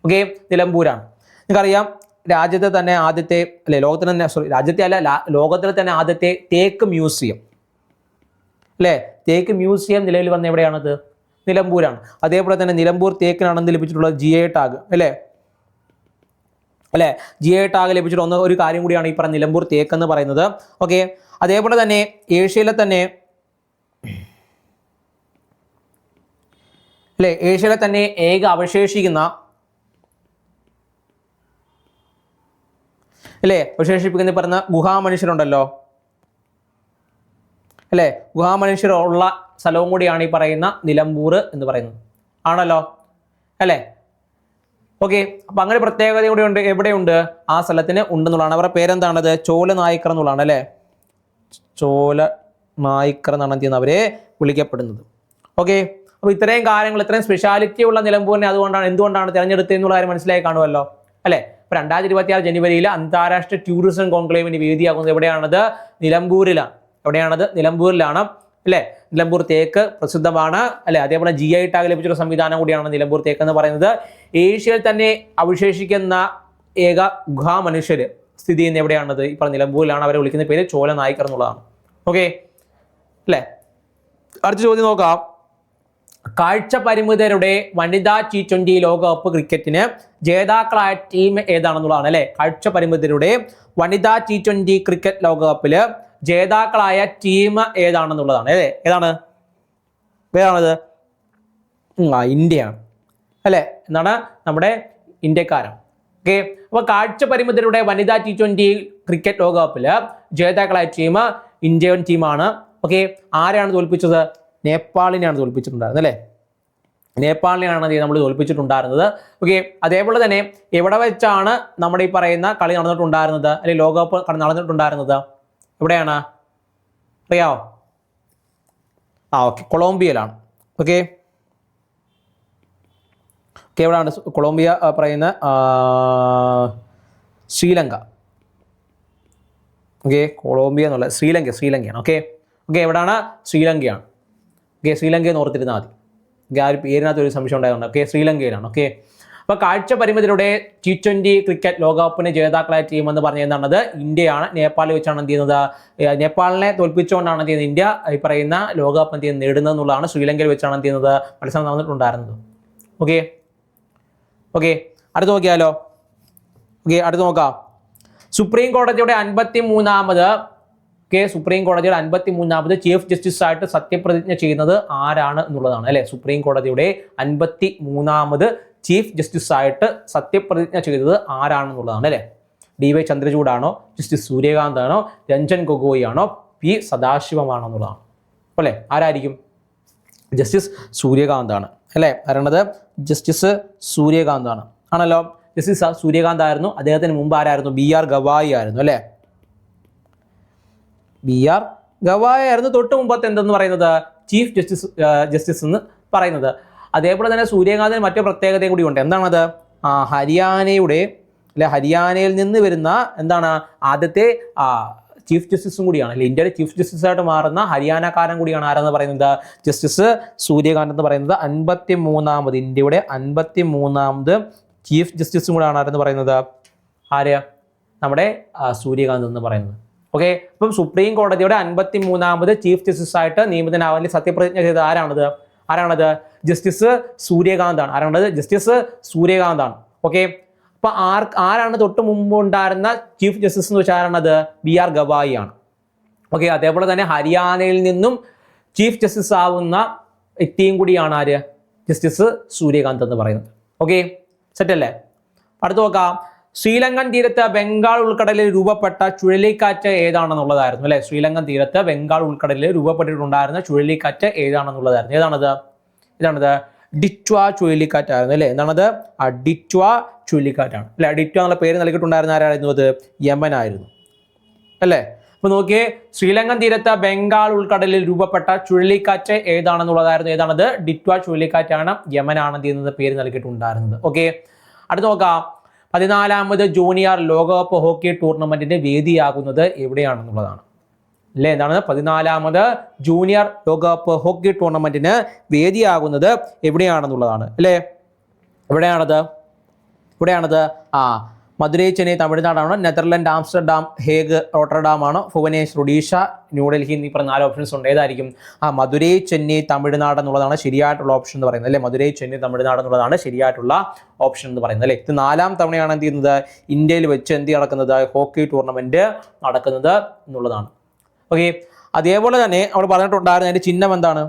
ഓക്കെ, നിലമ്പൂരാണ്. നിങ്ങൾക്കറിയാം രാജ്യത്തെ തന്നെ ആദ്യത്തെ അല്ലെ, ലോകത്തിൽ തന്നെ രാജ്യത്തെ അല്ല ലോകത്തിലെ തന്നെ ആദ്യത്തെ തേക്ക് മ്യൂസിയം അല്ലെ? തേക്ക് മ്യൂസിയം നിലവിൽ വന്ന എവിടെയാണത്? നിലമ്പൂരാണ്. അതേപോലെ തന്നെ നിലമ്പൂർ തേക്കിനാണ് എന്ത് ലഭിച്ചിട്ടുള്ളത്? GI ടാഗ് അല്ലേ? GI ടാഗ് ലഭിച്ചിട്ട് ഒരു കാര്യം കൂടിയാണ് ഈ പറഞ്ഞ നിലമ്പൂർ തേക്ക് എന്ന് പറയുന്നത്. ഓക്കെ, അതേപോലെ തന്നെ ഏഷ്യയിലെ തന്നെ ഏക അവശേഷിക്കുന്ന അവശേഷിപ്പിക്കുന്ന പറഞ്ഞ ഗുഹാമനുഷ്യരുണ്ടല്ലോ അല്ലേ? ഗുഹാമനുഷ്യരുള്ള സ്ഥലവും കൂടിയാണ് ഈ പറയുന്ന നിലമ്പൂർ എന്ന് പറയുന്നത് ആണല്ലോ അല്ലേ? ഓക്കെ, അപ്പൊ അങ്ങനെ പ്രത്യേകത കൂടി ഉണ്ട്. എവിടെയുണ്ട്? ആ സ്ഥലത്തിന് ഉണ്ടെന്നുള്ളതാണ്. അവരുടെ പേരെന്താണത്? ചോല നായ്ക്കർ എന്നുള്ളതാണ് അല്ലേ? ചോല നായ്ക്കർ എന്നാണ് എന്ത് ചെയ്യുന്നത്? അവരെ വിളിക്കപ്പെടുന്നത്. ഓക്കെ, അപ്പൊ ഇത്രയും കാര്യങ്ങൾ, ഇത്രയും സ്പെഷ്യാലിറ്റി ഉള്ള നിലമ്പൂരിനെ എന്തുകൊണ്ടാണ് തിരഞ്ഞെടുത്തത് എന്നുള്ള കാര്യം മനസ്സിലായി കാണുമല്ലോ അല്ലെ? ഇപ്പൊ 2026 ജനുവരിയിൽ അന്താരാഷ്ട്ര ടൂറിസം കോൺക്ലേവിന് വേദിയാകുന്നത് എവിടെയാണത്? നിലമ്പൂരിലാണ്. എവിടെയാണത്? നിലമ്പൂരിലാണ് അല്ലെ? നിലമ്പൂർ തേക്ക് പ്രസിദ്ധമാണ് അല്ലെ? അതേപോലെ GI ടാഗ് ലഭിച്ചൊരു സംവിധാനം കൂടിയാണ് നിലമ്പൂർ തേക്ക് എന്ന് പറയുന്നത്. ഏഷ്യയിൽ തന്നെ അവശേഷിക്കുന്ന ഏക ഗുഹാമനുഷ്യര് സ്ഥിതി ചെയ്യുന്ന എവിടെയാണത്? ഇപ്പൊ നിലമ്പൂരിലാണ്. അവരെ വിളിക്കുന്ന പേര് ചോല നായ്ക്കർ എന്നുള്ളതാണ്. ഓക്കെ അല്ലെ? അടുത്ത ചോദ്യം നോക്കാം. കാഴ്ച പരിമിതരുടെ വനിതാ T20 ലോകകപ്പ് ക്രിക്കറ്റിന് ജേതാക്കളായ ടീം ഏതാണെന്നുള്ളതാണ് അല്ലെ? കാഴ്ച പരിമിതരുടെ വനിതാ T20 ക്രിക്കറ്റ് ലോകകപ്പില് ജേതാക്കളായ ടീം ഏതാണെന്നുള്ളതാണ്. ഏതാണത്? ഇന്ത്യയാണ് അല്ലെ? എന്താണ്? നമ്മുടെ ഇന്ത്യക്കാരാണ്. ഓക്കെ, അപ്പൊ കാഴ്ച പരിമിതരുടെ വനിതാ T20 ക്രിക്കറ്റ് ലോകകപ്പില് ജേതാക്കളായ ടീം ഇന്ത്യൻ ടീമാണ്. ഓക്കെ, ആരെയാണ് തോൽപ്പിച്ചത്? നേപ്പാളിനെയാണ് തോൽപ്പിച്ചിട്ടുണ്ടായിരുന്നത് അല്ലേ? നേപ്പാളിനെയാണ് നമ്മൾ തോൽപ്പിച്ചിട്ടുണ്ടായിരുന്നത്. ഓക്കെ, അതേപോലെ തന്നെ എവിടെ വെച്ചാണ് നമ്മുടെ ഈ പറയുന്ന കളി നടന്നിട്ടുണ്ടായിരുന്നത് അല്ലെങ്കിൽ ലോകകപ്പ് നടന്നിട്ടുണ്ടായിരുന്നത്? എവിടെയാണ് അറിയാവോ? ഓക്കെ, കൊളംബിയയിലാണ്. ഓക്കെ, എവിടെയാണ് കൊളംബിയ പറയുന്ന? ശ്രീലങ്ക. ഓക്കെ, കൊളംബിയ എന്നുള്ള ശ്രീലങ്കയാണ്. ഓക്കെ, എവിടെയാണ്? ശ്രീലങ്കയാണ്. ഓക്കെ, ശ്രീലങ്കയെന്ന് ഓർത്തിരുന്നാൽ മതി. ആ ഒരു പേരിനകത്ത് ഒരു സംശയം ഉണ്ടായതുകൊണ്ട്. ഓക്കെ, ശ്രീലങ്കയിലാണ്. ഓക്കെ, അപ്പൊ കാഴ്ച പരിമിതരുടെ T20 ക്രിക്കറ്റ് ലോകകപ്പിന് ജേതാക്കളായ ടീം എന്ന് പറഞ്ഞ എന്താണത്? ഇന്ത്യയാണ്. നേപ്പാളിൽ വെച്ചാണ് എന്ത് ചെയ്യുന്നത്? നേപ്പാളിനെ തോൽപ്പിച്ചുകൊണ്ടാണ് എന്ത് ചെയ്യുന്നത്? ഇന്ത്യ ഈ പറയുന്ന ലോകകപ്പ് എന്ത് ചെയ്യുന്നത്? നേടുന്നത് എന്നുള്ളതാണ്. ശ്രീലങ്കയിൽ വെച്ചാണ് എന്ത് ചെയ്യുന്നത്? മത്സരം നടന്നിട്ടുണ്ടായിരുന്നത്. ഓക്കെ, അടുത്ത് നോക്കിയാലോ? ഓക്കെ, അടുത്ത് നോക്കാം. സുപ്രീം കോടതിയുടെ 53ാമത് ചീഫ് ജസ്റ്റിസ് ആയിട്ട് സത്യപ്രതിജ്ഞ ചെയ്യുന്നത് ആരാണ് എന്നുള്ളതാണ് അല്ലെ? സുപ്രീം കോടതിയുടെ 53ാമത് ചീഫ് ജസ്റ്റിസ് ആയിട്ട് സത്യപ്രതിജ്ഞ ചെയ്തത് ആരാണെന്നുള്ളതാണ് അല്ലെ? DY ചന്ദ്രചൂഡാണോ, ജസ്റ്റിസ് സൂര്യകാന്ത് ആണോ, രഞ്ജൻ ഗൊഗോയ് ആണോ, P സദാശിവമാണോ എന്നുള്ളതാണ് അല്ലെ? ആരായിരിക്കും? ജസ്റ്റിസ് സൂര്യകാന്ത് ആണ് അല്ലെ? പറയണത് ജസ്റ്റിസ് സൂര്യകാന്ത് ആണല്ലോ. ജസ്റ്റിസ് സൂര്യകാന്ത് ആയിരുന്നു. അദ്ദേഹത്തിന് മുമ്പ് ആരായിരുന്നു? BR ഗവായി ആയിരുന്നു അല്ലെ? BR ഗവായി ആയിരുന്നു. തൊട്ട് മുമ്പത്തെ എന്തെന്ന് പറയുന്നത്? ചീഫ് ജസ്റ്റിസ് എന്ന് പറയുന്നത്. അതേപോലെ തന്നെ സൂര്യകാന്തിന് മറ്റു പ്രത്യേകതയും കൂടി ഉണ്ട്. എന്താണത്? ഹരിയാനയിൽ നിന്ന് വരുന്ന എന്താണ് ആദ്യത്തെ ചീഫ് ജസ്റ്റിസും കൂടിയാണ് അല്ലെ, ഇന്ത്യയുടെ ചീഫ് ജസ്റ്റിസ് ആയിട്ട് മാറുന്ന ഹരിയാനക്കാരൻ കൂടിയാണ് ആരെന്ന് പറയുന്നത് ജസ്റ്റിസ് സൂര്യകാന്ത് എന്ന് പറയുന്നത്. 53ാമത് ഇന്ത്യയുടെ 53ാമത് ചീഫ് ജസ്റ്റിസും കൂടെയാണ് ആരെന്ന് പറയുന്നത് ആര് നമ്മുടെ സൂര്യകാന്ത് എന്ന് പറയുന്നത്. ഓക്കെ, അപ്പം സുപ്രീം കോടതിയുടെ 53ാമത് ചീഫ് ജസ്റ്റിസ് ആയിട്ട് നിയമിതനാവാൻ സത്യപ്രതിജ്ഞ ചെയ്തത് ആരാണത് ജസ്റ്റിസ് സൂര്യകാന്താണ്. ആരാണത്? ജസ്റ്റിസ് സൂര്യകാന്താണ്. ഓക്കെ, അപ്പൊ ആരാണ് തൊട്ട് മുമ്പ് ഉണ്ടായിരുന്ന ചീഫ് ജസ്റ്റിസ് എന്ന് വെച്ചാൽ ആരാണത്? BR ഗവായി ആണ്. ഓക്കെ, അതേപോലെ തന്നെ ഹരിയാനയിൽ നിന്നും ചീഫ് ജസ്റ്റിസ് ആവുന്ന വ്യക്തിയും കൂടിയാണ് ആര്? ജസ്റ്റിസ് സൂര്യകാന്ത് എന്ന് പറയുന്നത്. ഓക്കെ, സെറ്റ് അല്ലേ? അടുത്ത് നോക്കാം. ശ്രീലങ്കൻ തീരത്ത് ബംഗാൾ ഉൾക്കടലിൽ രൂപപ്പെട്ട ചുഴലിക്കാറ്റ് ഏതാണെന്നുള്ളതായിരുന്നു അല്ലെ. ശ്രീലങ്കൻ തീരത്ത് ബംഗാൾ ഉൾക്കടലിൽ രൂപപ്പെട്ടിട്ടുണ്ടായിരുന്ന ചുഴലിക്കാറ്റ് ഏതാണെന്നുള്ളതായിരുന്നു. ഇതാണത് ഡിറ്റ്വ ചുഴലിക്കാറ്റായിരുന്നു അല്ലെ. എന്താണത്? ഡിറ്റ്വ ചുഴലിക്കാറ്റാണ് അല്ലെ. ഡിറ്റ്വ എന്നുള്ള പേര് നൽകിയിട്ടുണ്ടായിരുന്ന ആരായിരുന്നു? അത് യമൻ ആയിരുന്നു അല്ലെ. അപ്പൊ നോക്കിയേ, ശ്രീലങ്കൻ തീരത്ത് ബംഗാൾ ഉൾക്കടലിൽ രൂപപ്പെട്ട ചുഴലിക്കാറ്റ് ഏതാണെന്നുള്ളതായിരുന്നു. ഏതാണത്? ഡിറ്റ്വ ചുഴലിക്കാറ്റാണ്. യമനാണ് എന്ത് ചെയ്യുന്നത്? പേര് നൽകിയിട്ടുണ്ടായിരുന്നത്. ഓക്കെ, അടുത്ത് നോക്കാം. 14ാമത് ജൂനിയർ ലോകകപ്പ് ഹോക്കി ടൂർണമെന്റിന്റെ വേദിയാകുന്നത് എവിടെയാണെന്നുള്ളതാണ് അല്ലെ. എന്താണ്? 14ാമത് ജൂനിയർ ലോകകപ്പ് ഹോക്കി ടൂർണമെന്റിന് വേദിയാകുന്നത് എവിടെയാണെന്നുള്ളതാണ് അല്ലെ. എവിടെയാണത്? മധുരൈ, ചെന്നൈ തമിഴ്നാടാണ്. നെതർലൻഡ് ആംസ്റ്റർഡാം, ഹേഗ് റോട്ടർഡാം ആണ്. ഭുവനേശ്വർ ഒഡീഷ, ന്യൂഡൽഹി എന്നീ പറഞ്ഞ 4 ഓപ്ഷൻസ് ഉണ്ട്. ഏതായിരിക്കും? മധുരൈ, ചെന്നൈ തമിഴ്നാട് എന്നുള്ളതാണ് ശരിയായിട്ടുള്ള ഓപ്ഷൻ എന്ന് പറയുന്നത് അല്ലെ. മധുരൈ, ചെന്നൈ തമിഴ്നാട് എന്നുള്ളതാണ് ശരിയായിട്ടുള്ള ഓപ്ഷൻ എന്ന് പറയുന്നത് അല്ലെ. ഇത് 4ാം തവണയാണ് എന്ത് ചെയ്യുന്നത്? ഇന്ത്യയിൽ വെച്ച് നടക്കുന്നത് ഹോക്കി ടൂർണമെന്റ് നടക്കുന്നത് എന്നുള്ളതാണ്. ഓക്കെ, അതേപോലെ തന്നെ അവിടെ പറഞ്ഞിട്ടുണ്ടായിരുന്ന അതിന്റെ ചിഹ്നം എന്താണ്?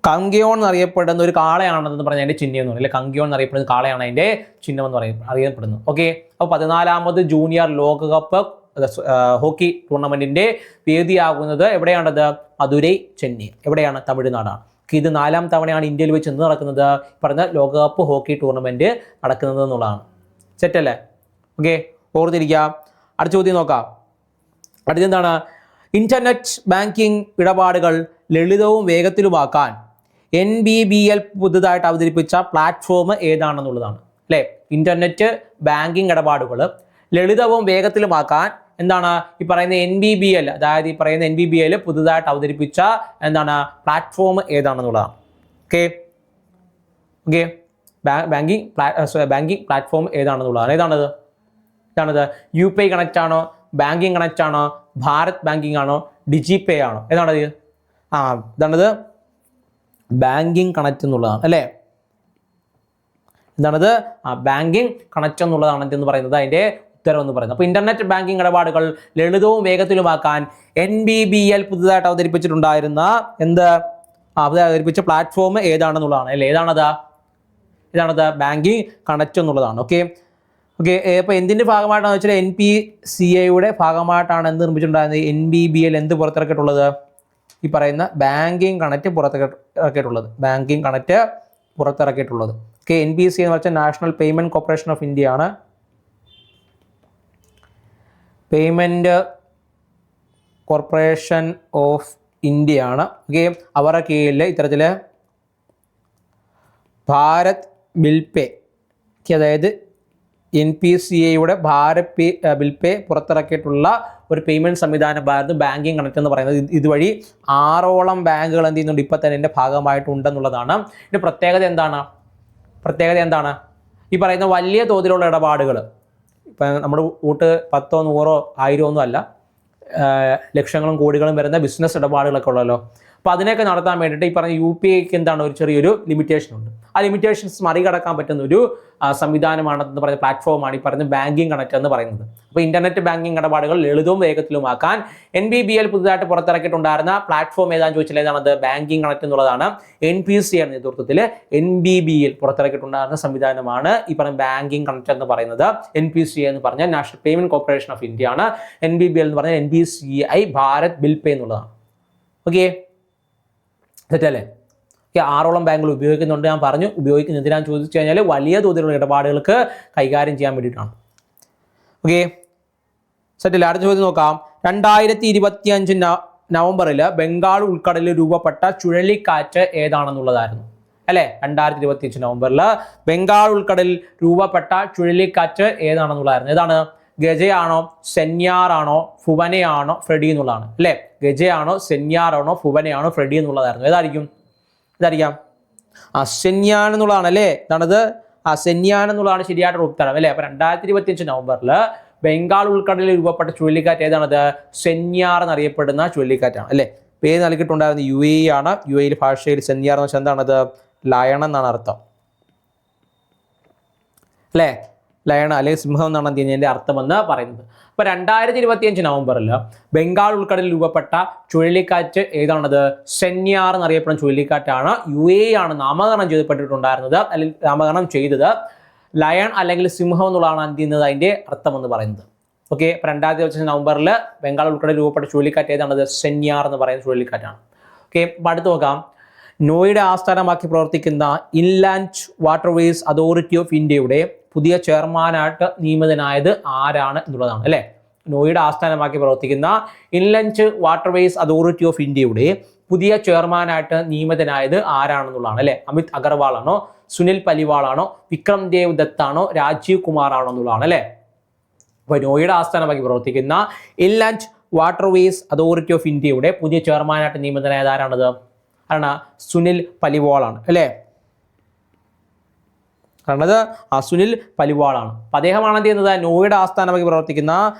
കങ്കിയോൺ എന്നറിയപ്പെടുന്ന ഒരു കാളയാണെന്ന് പറഞ്ഞ അതിന്റെ ചിഹ്നം എന്ന് പറയും. കങ്കിയോൺ എന്നറിയപ്പെടുന്ന കാളയാണ് അതിന്റെ ചിഹ്നം എന്ന് അറിയപ്പെടുന്നത്. ഓക്കെ, അപ്പോൾ 14ാമത് ജൂനിയർ ലോകകപ്പ് ഹോക്കി ടൂർണമെന്റിന്റെ വേദിയാകുന്നത് എവിടെയാണത്? മധുരൈ, ചെന്നൈ. എവിടെയാണ്? തമിഴ്നാടാണ്. ഇത് 4ാം തവണയാണ് ഇന്ത്യയിൽ വെച്ച് നടക്കുന്നത് പറഞ്ഞ ലോകകപ്പ് ഹോക്കി ടൂർണമെന്റ് നടക്കുന്നത് എന്നുള്ളതാണ്. സെറ്റ് അല്ലേ? ഓക്കെ, ഓർത്തിരിക്കുക. അടുത്ത ചോദ്യം നോക്കാം. അടുത്തെന്താണ്? ഇന്റർനെറ്റ് ബാങ്കിങ് ഇടപാടുകൾ ലളിതവും വേഗത്തിലുമാക്കാൻ NBBL പുതുതായിട്ട് അവതരിപ്പിച്ച പ്ലാറ്റ്ഫോം ഏതാണെന്നുള്ളതാണ് അല്ലെ. ഇന്റർനെറ്റ് ബാങ്കിങ് ഇടപാടുകൾ ലളിതവും വേഗത്തിലുമാക്കാൻ എന്താണ് ഈ പറയുന്ന NBBL, അതായത് ഈ പറയുന്ന NBBL പുതുതായിട്ട് അവതരിപ്പിച്ച എന്താണ് പ്ലാറ്റ്ഫോം ഏതാണെന്നുള്ളതാണ്. ഓക്കെ, ബാങ്കിങ് പ്ലാറ്റ്ഫോം ഏതാണെന്നുള്ളതാണ്. ഇതാണത് UPI കണക്റ്റ് ആണോ? ബാങ്കിങ് കണക്റ്റ് ആണോ? ഭാരത് ബാങ്കിങ് ആണോ? ഡിജിപേ ആണോ? ഏതാണത്? ഇതാണത് ബാങ്കിങ് കണക്റ്റ് എന്നുള്ളതാണ് അല്ലേ. എന്താണത്? ബാങ്കിങ് കണക്റ്റ് എന്നുള്ളതാണ് എന്ന് പറയുന്നത് അതിന്റെ ഉത്തരം എന്ന് പറയുന്നത്. അപ്പോൾ ഇന്റർനെറ്റ് ബാങ്കിങ് ഇടപാടുകൾ ലളിതവും വേഗത്തിലുമാക്കാൻ NBBL പുതുതായിട്ട് അവതരിപ്പിച്ചിട്ടുണ്ടായിരുന്ന അവതരിപ്പിച്ച പ്ലാറ്റ്ഫോം ഏതാണെന്നുള്ളതാണ് അല്ലേ. ഇതാണത് ബാങ്കിങ് കണക്റ്റ് എന്നുള്ളതാണ്. ഓക്കെ, അപ്പോൾ എന്തിന്റെ ഭാഗമായിട്ടാണെന്ന് വെച്ചാൽ NPCIയുടെ ഭാഗമായിട്ടാണ് എന്ത് നിർമ്മിച്ചിട്ടുണ്ടായിരുന്നത്? NBBL എന്ത് പുറത്തിറക്കിയിട്ടുള്ളത്? ഈ പറയുന്ന ബാങ്കിങ് കണക്റ്റ് പുറത്തിറക്കിയിട്ടുള്ളത്. ഓക്കെ, NPCI എന്ന് വെച്ചാൽ national payment corporation of India ആണ്. പേയ്മെന്റ് കോർപ്പറേഷൻ ഓഫ് ഇന്ത്യ ആണ്. ഓക്കെ, അവരുടെ കീഴിൽ ഇത്തരത്തിൽ ഭാരത് ബിൽ പേ, അതായത് NPCIയുടെ ഭാരത് ബിൽ പേ പുറത്തിറക്കിയിട്ടുള്ള ഒരു പേയ്മെന്റ് സംവിധാനമായിരുന്നു ബാങ്കിങ് കണക്റ്റ് എന്ന് പറയുന്നത്. ഇതുവഴി 6ഓളം ബാങ്കുകൾ എന്ത് ചെയ്യുന്നുണ്ട് ഇപ്പം തന്നെ ഇതിൻ്റെ ഭാഗമായിട്ടുണ്ടെന്നുള്ളതാണ്. ഇതിൻ്റെ പ്രത്യേകത എന്താണ്? ഈ പറയുന്ന വലിയ തോതിലുള്ള ഇടപാടുകൾ ഇപ്പം നമ്മുടെ കൂട്ട് 10, 100, 1000 അല്ല, ലക്ഷങ്ങളും കോടികളും വരുന്ന ബിസിനസ് ഇടപാടുകളൊക്കെ ഉള്ളല്ലോ. അപ്പോൾ അതിനൊക്കെ നടത്താൻ വേണ്ടിയിട്ട് ഈ പറഞ്ഞ UPIക്ക് എന്താണ് ഒരു ചെറിയൊരു ലിമിറ്റേഷൻ ഉണ്ട്. ആ ലിമിറ്റേഷൻസ് മറികടക്കാൻ പറ്റുന്ന ഒരു സംവിധാനമാണെന്ന് പറയുന്ന പ്ലാറ്റ്ഫോമാണ് ഈ പറയുന്ന ബാങ്കിങ് കണക്റ്റ് എന്ന് പറയുന്നത്. അപ്പോൾ ഇന്റർനെറ്റ് ബാങ്കിങ് ഇടപാടുകൾ ലളിതവും വേഗത്തിലുമാക്കാൻ NBBL പുതുതായിട്ട് പുറത്തിറക്കിയിട്ടുണ്ടായിരുന്ന പ്ലാറ്റ്ഫോം ഏതാണെന്ന് ചോദിച്ചാൽ ഏതാണത്? ബാങ്കിങ് കണക്റ്റ് എന്നുള്ളതാണ്. NPCIയുടെ നേതൃത്വത്തിൽ NBBL പുറത്തിറക്കിയിട്ടുണ്ടായിരുന്ന സംവിധാനമാണ് ഈ പറയുന്ന ബാങ്കിങ് കണക്റ്റ് എന്ന് പറയുന്നത്. NPCI എന്ന് പറഞ്ഞാൽ national payment corporation of India ആണ്. NBBL എന്ന് പറഞ്ഞാൽ NPCI ഭാരത് ബിൽ പേ എന്നുള്ളതാണ്. ഓക്കെ, തെറ്റല്ലേ? 6ഓളം ബാങ്കുകൾ ഉപയോഗിക്കുന്നുണ്ട്. ഞാൻ പറഞ്ഞു ഉപയോഗിക്കുന്നത് എന്തിനാന്ന് ചോദിച്ചു കഴിഞ്ഞാൽ വലിയ തോതിലുള്ള ഇടപാടുകൾക്ക് കൈകാര്യം ചെയ്യാൻ വേണ്ടിയിട്ടാണ്. ഓക്കെ, സെറ്റല്ലേ? അടുത്ത ചോദ്യം നോക്കാം. 2025 നവംബറിൽ ബംഗാൾ ഉൾക്കടലിൽ രൂപപ്പെട്ട ചുഴലിക്കാറ്റ് ഏതാണെന്നുള്ളതായിരുന്നു അല്ലെ. 2025 നവംബറിൽ ബംഗാൾ ഉൾക്കടലിൽ രൂപപ്പെട്ട ചുഴലിക്കാറ്റ് ഏതാണെന്നുള്ളതായിരുന്നു. ഏതാണ്? ഗജയാണോ, സെന്യാറാണോ, ഫുവനയാണോ, ഫ്രെഡി എന്നുള്ളതാണ് അല്ലെ. ഗജയാണോ, സെന്യാറാണോ, ഫുവനയാണോ, ഫ്രെഡി എന്നുള്ളതായിരുന്നു. ഏതായിരിക്കും? സെന്യാൻ എന്നുള്ളതാണ് അല്ലേ. എന്താണത്? സെന്യാൻ എന്നുള്ളതാണ് ശരിയായിട്ടുള്ള ഉത്തരം അല്ലെ. അപ്പൊ 2025 നവംബറിൽ ബംഗാൾ ഉൾക്കടലിൽ രൂപപ്പെട്ട ചുഴലിക്കാറ്റ് ഏതാണത്? സെന്യാർ എന്നറിയപ്പെടുന്ന ചുഴലിക്കാറ്റാണ് അല്ലെ. പേര് നൽകിയിട്ടുണ്ടായിരുന്ന UAE ആണ്. UAE ഭാഷയിൽ സെന്യാർ എന്ന് വെച്ചാൽ എന്താണത്? ലയൺ എന്നാണ് അർത്ഥം അല്ലെ. ലയൺ അല്ലെങ്കിൽ സിംഹം എന്നാണ് അതിന്റെ അർത്ഥമെന്ന് പറയുന്നത്. അപ്പൊ 2025 നവംബറിൽ ബംഗാൾ ഉൾക്കടലിൽ രൂപപ്പെട്ട ചുഴലിക്കാറ്റ് ഏതാണത്? സെന്യാർ എന്നറിയപ്പെടുന്ന ചുഴലിക്കാറ്റാണ്. UAE ആണ് നാമകരണം ചെയ്യപ്പെട്ടിട്ടുണ്ടായിരുന്നത് അല്ലെങ്കിൽ നാമകരണം ചെയ്തത്. ലയൺ അല്ലെങ്കിൽ സിംഹം എന്നുള്ളതാണ് അതിന്റെ അർത്ഥം എന്ന് പറയുന്നത്. ഓക്കെ. അപ്പൊ 2025 നവംബറിൽ ബംഗാൾ ഉൾക്കടലിൽ രൂപപ്പെട്ട ചുഴലിക്കാറ്റ് ഏതാണത്? സെന്യാർ എന്ന് പറയുന്ന ചുഴലിക്കാറ്റാണ്. ഓക്കെ. അപ്പൊ അടുത്ത് നോക്കാം. നോയിഡ ആസ്ഥാനമാക്കി പ്രവർത്തിക്കുന്ന ഇൻലാൻഡ് വാട്ടർവേസ് അതോറിറ്റി ഓഫ് ഇന്ത്യയുടെ പുതിയ ചെയർമാനായിട്ട് നിയമിതനായത് ആരാണ് എന്നുള്ളതാണ് അല്ലെ. നോയിഡ ആസ്ഥാനമാക്കി പ്രവർത്തിക്കുന്ന ഇൻലാൻഡ് വാട്ടർവേസ് അതോറിറ്റി ഓഫ് ഇന്ത്യയുടെ പുതിയ ചെയർമാനായിട്ട് നിയമിതനായത് ആരാണെന്നുള്ളതാണ് അല്ലെ. അമിത് അഗർവാൾ ആണോ, സുനിൽ പലിവാൾ ആണോ, വിക്രം ദേവ് ദത്ത് ആണോ, രാജീവ് കുമാർ ആണോ എന്നുള്ളതാണ് അല്ലെ. അപ്പൊ നോയിഡ ആസ്ഥാനമാക്കി പ്രവർത്തിക്കുന്ന ഇൻലാൻഡ് വാട്ടർവേസ് അതോറിറ്റി ഓഫ് ഇന്ത്യയുടെ പുതിയ ചെയർമാനായിട്ട് നിയമിതനായത് ആരാണത്? സുനിൽ പലിവാൾ ആണ് അല്ലെ. സുനിൽ പലിവാൾ ആണ്. അദ്ദേഹമാണ് എന്ത് ചെയ്യുന്നത്? നോയിഡ ആസ്ഥാനമാക്കി പ്രവർത്തിക്കുന്ന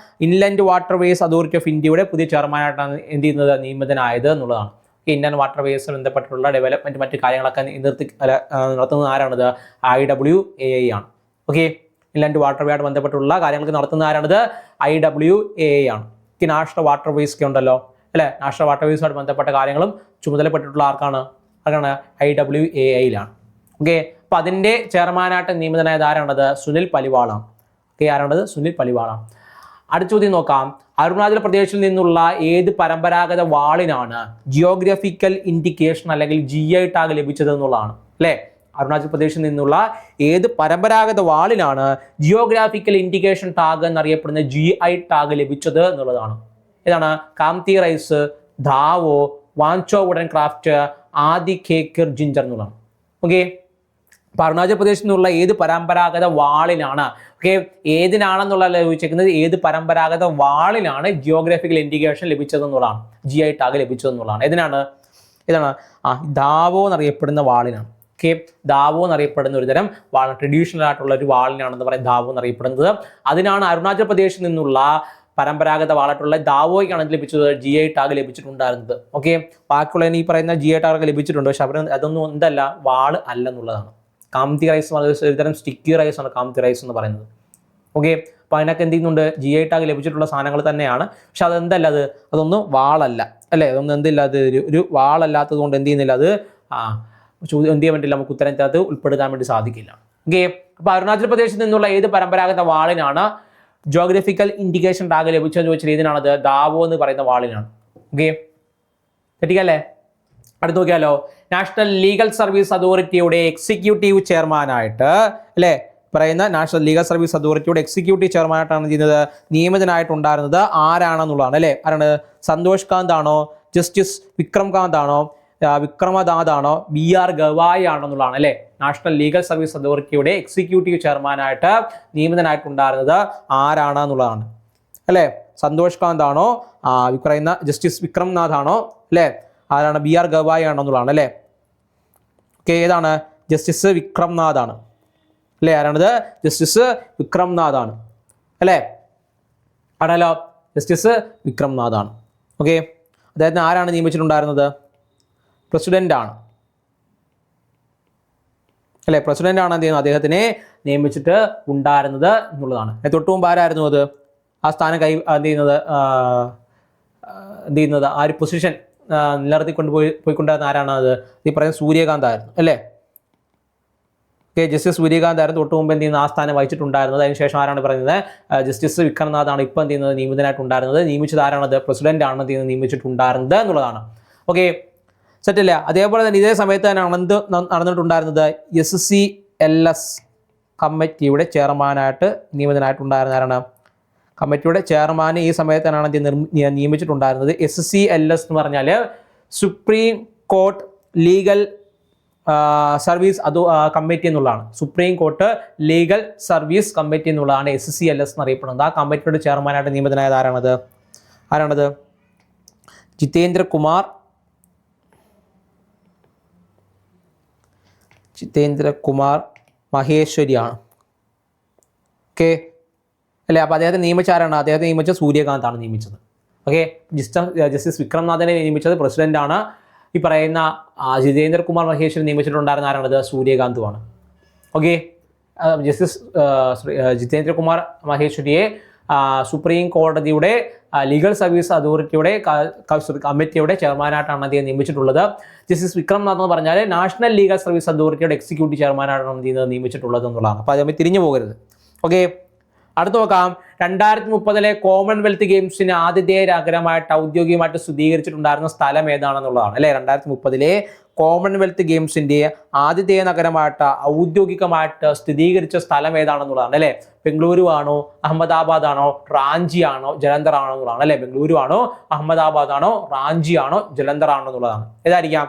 ഇൻലാൻഡ് വാട്ടർവേസ് അതോറിറ്റി ഓഫ് ഇന്ത്യയുടെ പുതിയ ചെയർമാനായിട്ടാണ് എന്ത് ചെയ്യുന്നത്? നിയമിതനായത് എന്നുള്ളതാണ്. ഇന്ത്യൻ വാട്ടർവേസ് ബന്ധപ്പെട്ടുള്ള ഡെവലപ്മെന്റ് മറ്റു കാര്യങ്ങളൊക്കെ നടത്തുന്നത് ആരാണത്? IWAI ആണ്. ഓക്കെ. ഇൻലാൻഡ് വാട്ടർവേയായിട്ട് ബന്ധപ്പെട്ടുള്ള കാര്യങ്ങൾക്ക് നടത്തുന്ന ആരാണത്? IWAI ആണ്. നാഷണൽ വാട്ടർവേസ് ഒക്കെ ഉണ്ടല്ലോ അല്ലെ. നാഷണൽ വാട്ടർവേസുമായിട്ട് ബന്ധപ്പെട്ട കാര്യങ്ങളും ചുമതലപ്പെട്ടിട്ടുള്ള ആർക്കാണ്? IWAI-യിലാണ്. ഓക്കെ. അപ്പൊ അതിന്റെ ചെയർമാനായിട്ട് നിയമിതനായത് ആരാണത്? സുനിൽ പലിവാളാണ്. ഓക്കെ. ആരാണത്? സുനിൽ പലിവാളാണ്. അടുത്ത ചോദ്യം നോക്കാം. അരുണാചൽ പ്രദേശിൽ നിന്നുള്ള ഏത് പരമ്പരാഗത വാളിനാണ് ജിയോഗ്രഫിക്കൽ ഇൻഡിക്കേഷൻ അല്ലെങ്കിൽ GI ടാഗ് ലഭിച്ചത് എന്നുള്ളതാണ് അല്ലെ. അരുണാചൽ പ്രദേശിൽ നിന്നുള്ള ഏത് പരമ്പരാഗത വാളിനാണ് ജിയോഗ്രാഫിക്കൽ ഇൻഡിക്കേഷൻ ടാഗ് എന്നറിയപ്പെടുന്ന GI ടാഗ് ലഭിച്ചത് എന്നുള്ളതാണ്. ഏതാണ്? Kamthi rice, ധാവോ, Wanchoo wooden craft, ആദി കേക്കർ ജിഞ്ചർ എന്നുള്ളതാണ്. ഓക്കെ. അപ്പൊ അരുണാചൽ പ്രദേശിൽ നിന്നുള്ള ഏത് പരമ്പരാഗത വാളിനാണ്, ഓക്കെ, ഏതിനാണെന്നുള്ള ചോദിച്ചിരിക്കുന്നത് ഏത് പരമ്പരാഗത വാളിനാണ് ജിയോഗ്രാഫിക്കൽ ഇൻഡിക്കേഷൻ ലഭിച്ചതെന്നുള്ളതാണ്, GI ടാഗ് ലഭിച്ചതെന്നുള്ളതാണ്. ഏതാണ്? ധാവോ എന്നറിയപ്പെടുന്ന വാളിനാണ്. ഓക്കെ. ധാവോ എന്നറിയപ്പെടുന്ന ഒരു തരം വാൾ, ട്രഡീഷണൽ ആയിട്ടുള്ള ഒരു വാളിനാണെന്ന് പറയും ധാവോ എന്നറിയപ്പെടുന്നത്. അതിനാണ് അരുണാചൽ പ്രദേശിൽ നിന്നുള്ള പരമ്പരാഗത വാളായിട്ടുള്ള ധാവോയ്ക്കാണ് ലഭിച്ചത് GI ടാഗ് ലഭിച്ചിട്ടുണ്ടായിരുന്നത്. ഓക്കെ. ബാക്കിയുള്ള ഈ പറയുന്ന GI ടാഗ് ലഭിച്ചിട്ടുണ്ട്. പക്ഷെ അവർ അതൊന്നും എന്തല്ല, വാള് അല്ല എന്നുള്ളതാണ്. കാംതി റൈസ് ഒരു തരം സ്റ്റിക്കി റൈസ് ആണ് കാംതി റൈസ് എന്ന് പറയുന്നത്. ഓക്കെ. അപ്പൊ അതിനൊക്കെ എന്ത് ചെയ്യുന്നുണ്ട്? GI ടാഗ് ലഭിച്ചിട്ടുള്ള സാധനങ്ങൾ തന്നെയാണ്. പക്ഷെ അതെന്തല്ല, അതൊന്നും വാളല്ല അല്ലെ. അതൊന്നും എന്തില്ല, അത് ഒരു വാളല്ലാത്തത് കൊണ്ട് എന്ത് ചെയ്യുന്നില്ല, അത് എന്ത് ചെയ്യാൻ പറ്റില്ല, നമുക്ക് ഉത്തരത്തിനകത്ത് ഉൾപ്പെടുത്താൻ വേണ്ടി സാധിക്കില്ല. ഓക്കെ. അപ്പൊ അരുണാചൽ പ്രദേശിൽ നിന്നുള്ള ഏത് പരമ്പരാഗത വാളിനാണ് ജിയോഗ്രഫിക്കൽ ഇൻഡിക്കേഷൻ ടാഗ് ലഭിച്ചെന്ന് ചോദിച്ചാൽ ഏതിനാണത്? ധാവോ എന്ന് പറയുന്ന വാളിനാണ്. ഓക്കെ. തെറ്റിക്കല്ലേ? അടുത്ത് നോക്കിയാലോ. നാഷണൽ ലീഗൽ സർവീസ് അതോറിറ്റിയുടെ എക്സിക്യൂട്ടീവ് ചെയർമാനായിട്ട് അല്ലെ പറയുന്ന നാഷണൽ ലീഗൽ സർവീസ് അതോറിറ്റിയുടെ എക്സിക്യൂട്ടീവ് ചെയർമാനായിട്ടാണ് ചെയ്യുന്നത് നിയമിതനായിട്ടുണ്ടായിരുന്നത് ആരാണെന്നുള്ളതാണ് അല്ലെ. ആരാണ്? സന്തോഷ് കാന്ത് ആണോ, ജസ്റ്റിസ് വിക്രംകാന്ത് ആണോ, വിക്രമദാസ് ആണോ, BR ഗവായി ആണെന്നുള്ളതാണ് അല്ലെ. നാഷണൽ ലീഗൽ സർവീസ് അതോറിറ്റിയുടെ എക്സിക്യൂട്ടീവ് ചെയർമാനായിട്ട് നിയമിതനായിട്ടുണ്ടായിരുന്നത് ആരാണെന്നുള്ളതാണ് അല്ലെ. സന്തോഷ് കാന്ത് ആണോ, പറയുന്ന ജസ്റ്റിസ് വിക്രംനാഥ് ആണോ അല്ലെ, ആരാണ്? BR ഗവായി ആണെന്നുള്ളതാണ് അല്ലെ. ഓക്കെ. ഏതാണ്? ജസ്റ്റിസ് വിക്രംനാഥ് ആണ് അല്ലെ. ആരാണത്? ജസ്റ്റിസ് വിക്രംനാഥ് ആണ് അല്ലെ. ആണല്ലോ, ജസ്റ്റിസ് വിക്രംനാഥ് ആണ്. ഓക്കെ. അദ്ദേഹത്തിന് ആരാണ് നിയമിച്ചിട്ടുണ്ടായിരുന്നത്? പ്രസിഡന്റ് ആണ് അല്ലെ. പ്രസിഡന്റ് ആണ് എന്ത് ചെയ്യുന്നത്? അദ്ദേഹത്തിനെ നിയമിച്ചിട്ട് ഉണ്ടായിരുന്നത് എന്നുള്ളതാണ്. തൊട്ടു മുമ്പ് ആരായിരുന്നു അത്? ആ സ്ഥാനം എന്ത് ചെയ്യുന്നത് ആ ഒരു പൊസിഷൻ നിലനിർത്തി പോയിക്കൊണ്ടിരുന്ന ആരാണ്? അത് ഈ പറയുന്ന സൂര്യകാന്ത് ആയിരുന്നു അല്ലേ. ഓക്കെ. ജസ്റ്റിസ് സൂര്യകാന്ത് ആയിരുന്നു തൊട്ട് മുമ്പ് എന്ത് ചെയ്യുന്നത് ആ സ്ഥാനം വഹിച്ചിട്ടുണ്ടായിരുന്നത്. അതിനുശേഷം ആരാണ് പറയുന്നത്? ജസ്റ്റിസ് വിക്രംനാഥ് ആണ് ഇപ്പം എന്ത് ചെയ്യുന്നത് നിയമിതനായിട്ടുണ്ടായിരുന്നത്. നിയമിച്ചത് ആരാണത്? പ്രസിഡന്റ് ആണ് എന്ത് ചെയ്യുന്നത് നിയമിച്ചിട്ടുണ്ടായിരുന്നത് എന്നുള്ളതാണ്. ഓക്കെ. സെറ്റല്ലേ. അതേപോലെ തന്നെ ഇതേ സമയത്ത് തന്നെ നടന്നിട്ടുണ്ടായിരുന്നത് SCLS കമ്മിറ്റിയുടെ ചെയർമാനായിട്ട് നിയമിതനായിട്ടുണ്ടായിരുന്ന ആരാണ്? കമ്മിറ്റിയുടെ ചെയർമാൻ ഈ സമയത്താണ് നിയമിച്ചിട്ടുണ്ടായിരുന്നത്. SCLS എന്ന് പറഞ്ഞാൽ supreme court legal service committee എന്നുള്ളതാണ്. Supreme court legal service committee എന്നുള്ളതാണ് SCLS എന്നറിയപ്പെടുന്നത്. ആ കമ്മിറ്റിയുടെ ചെയർമാനായിട്ട് നിയമിതനായത് ആരാണത്? ജിതേന്ദ്ര കുമാർ മഹേശ്വരിയാണ്. ഓക്കെ അല്ലേ? അപ്പോൾ അദ്ദേഹത്തെ നിയമിച്ച ആരാണ്? അദ്ദേഹത്തെ നിയമിച്ച സൂര്യകാന്താണ് നിയമിച്ചത്. ഓക്കെ, ജസ്റ്റിസ് വിക്രംനാഥനെ നിയമിച്ചത് പ്രസിഡന്റാണ്. ഈ പറയുന്ന ജിതേന്ദ്ര കുമാർ മഹേശ്വരി നിയമിച്ചിട്ടുണ്ടായിരുന്ന ആരാണത്? സൂര്യകാന്തുമാണ്. ഓക്കെ, ജസ്റ്റിസ് ജിതേന്ദ്ര കുമാർ മഹേശ്വരിയെ സുപ്രീം കോടതിയുടെ ലീഗൽ സർവീസ് അതോറിറ്റിയുടെ കമ്മിറ്റിയുടെ ചെയർമാനായിട്ടാണ് അദ്ദേഹം നിയമിച്ചിട്ടുള്ളത്. ജസ്റ്റിസ് വിക്രംനാഥ് എന്ന് പറഞ്ഞാൽ നാഷണൽ ലീഗൽ സർവീസ് അതോറിറ്റിയുടെ എക്സിക്യൂട്ടീവ് ചെയർമാനായിട്ടാണ് നിയമിച്ചിട്ടുള്ളത് എന്നുള്ളതാണ്. അപ്പോൾ അത് തിരിഞ്ഞു പോകരുത്. ഓക്കെ, അടുത്ത് നോക്കാം. 2030 കോമൺവെൽത്ത് ഗെയിംസിന് ആതിഥേയ നഗരമായിട്ട് ഔദ്യോഗികമായിട്ട് സ്ഥിരീകരിച്ചിട്ടുണ്ടായിരുന്ന സ്ഥലം ഏതാണെന്നുള്ളതാണ് അല്ലേ. 2030 കോമൺവെൽത്ത് ഗെയിംസിന്റെ ആതിഥേയ നഗരമായിട്ട് ഔദ്യോഗികമായിട്ട് സ്ഥിരീകരിച്ച സ്ഥലം ഏതാണെന്നുള്ളതാണ് അല്ലേ. ബംഗളൂരു ആണോ, അഹമ്മദാബാദ് ആണോ, റാഞ്ചി ആണോ, ജലന്ധർ ആണോ എന്നുള്ളതാണ് അല്ലേ. ബംഗളൂരു ആണോ, അഹമ്മദാബാദ് ആണോ, റാഞ്ചി ആണോ, ജലന്ധർ ആണോ എന്നുള്ളതാണ്. ഏതായിരിക്കാം?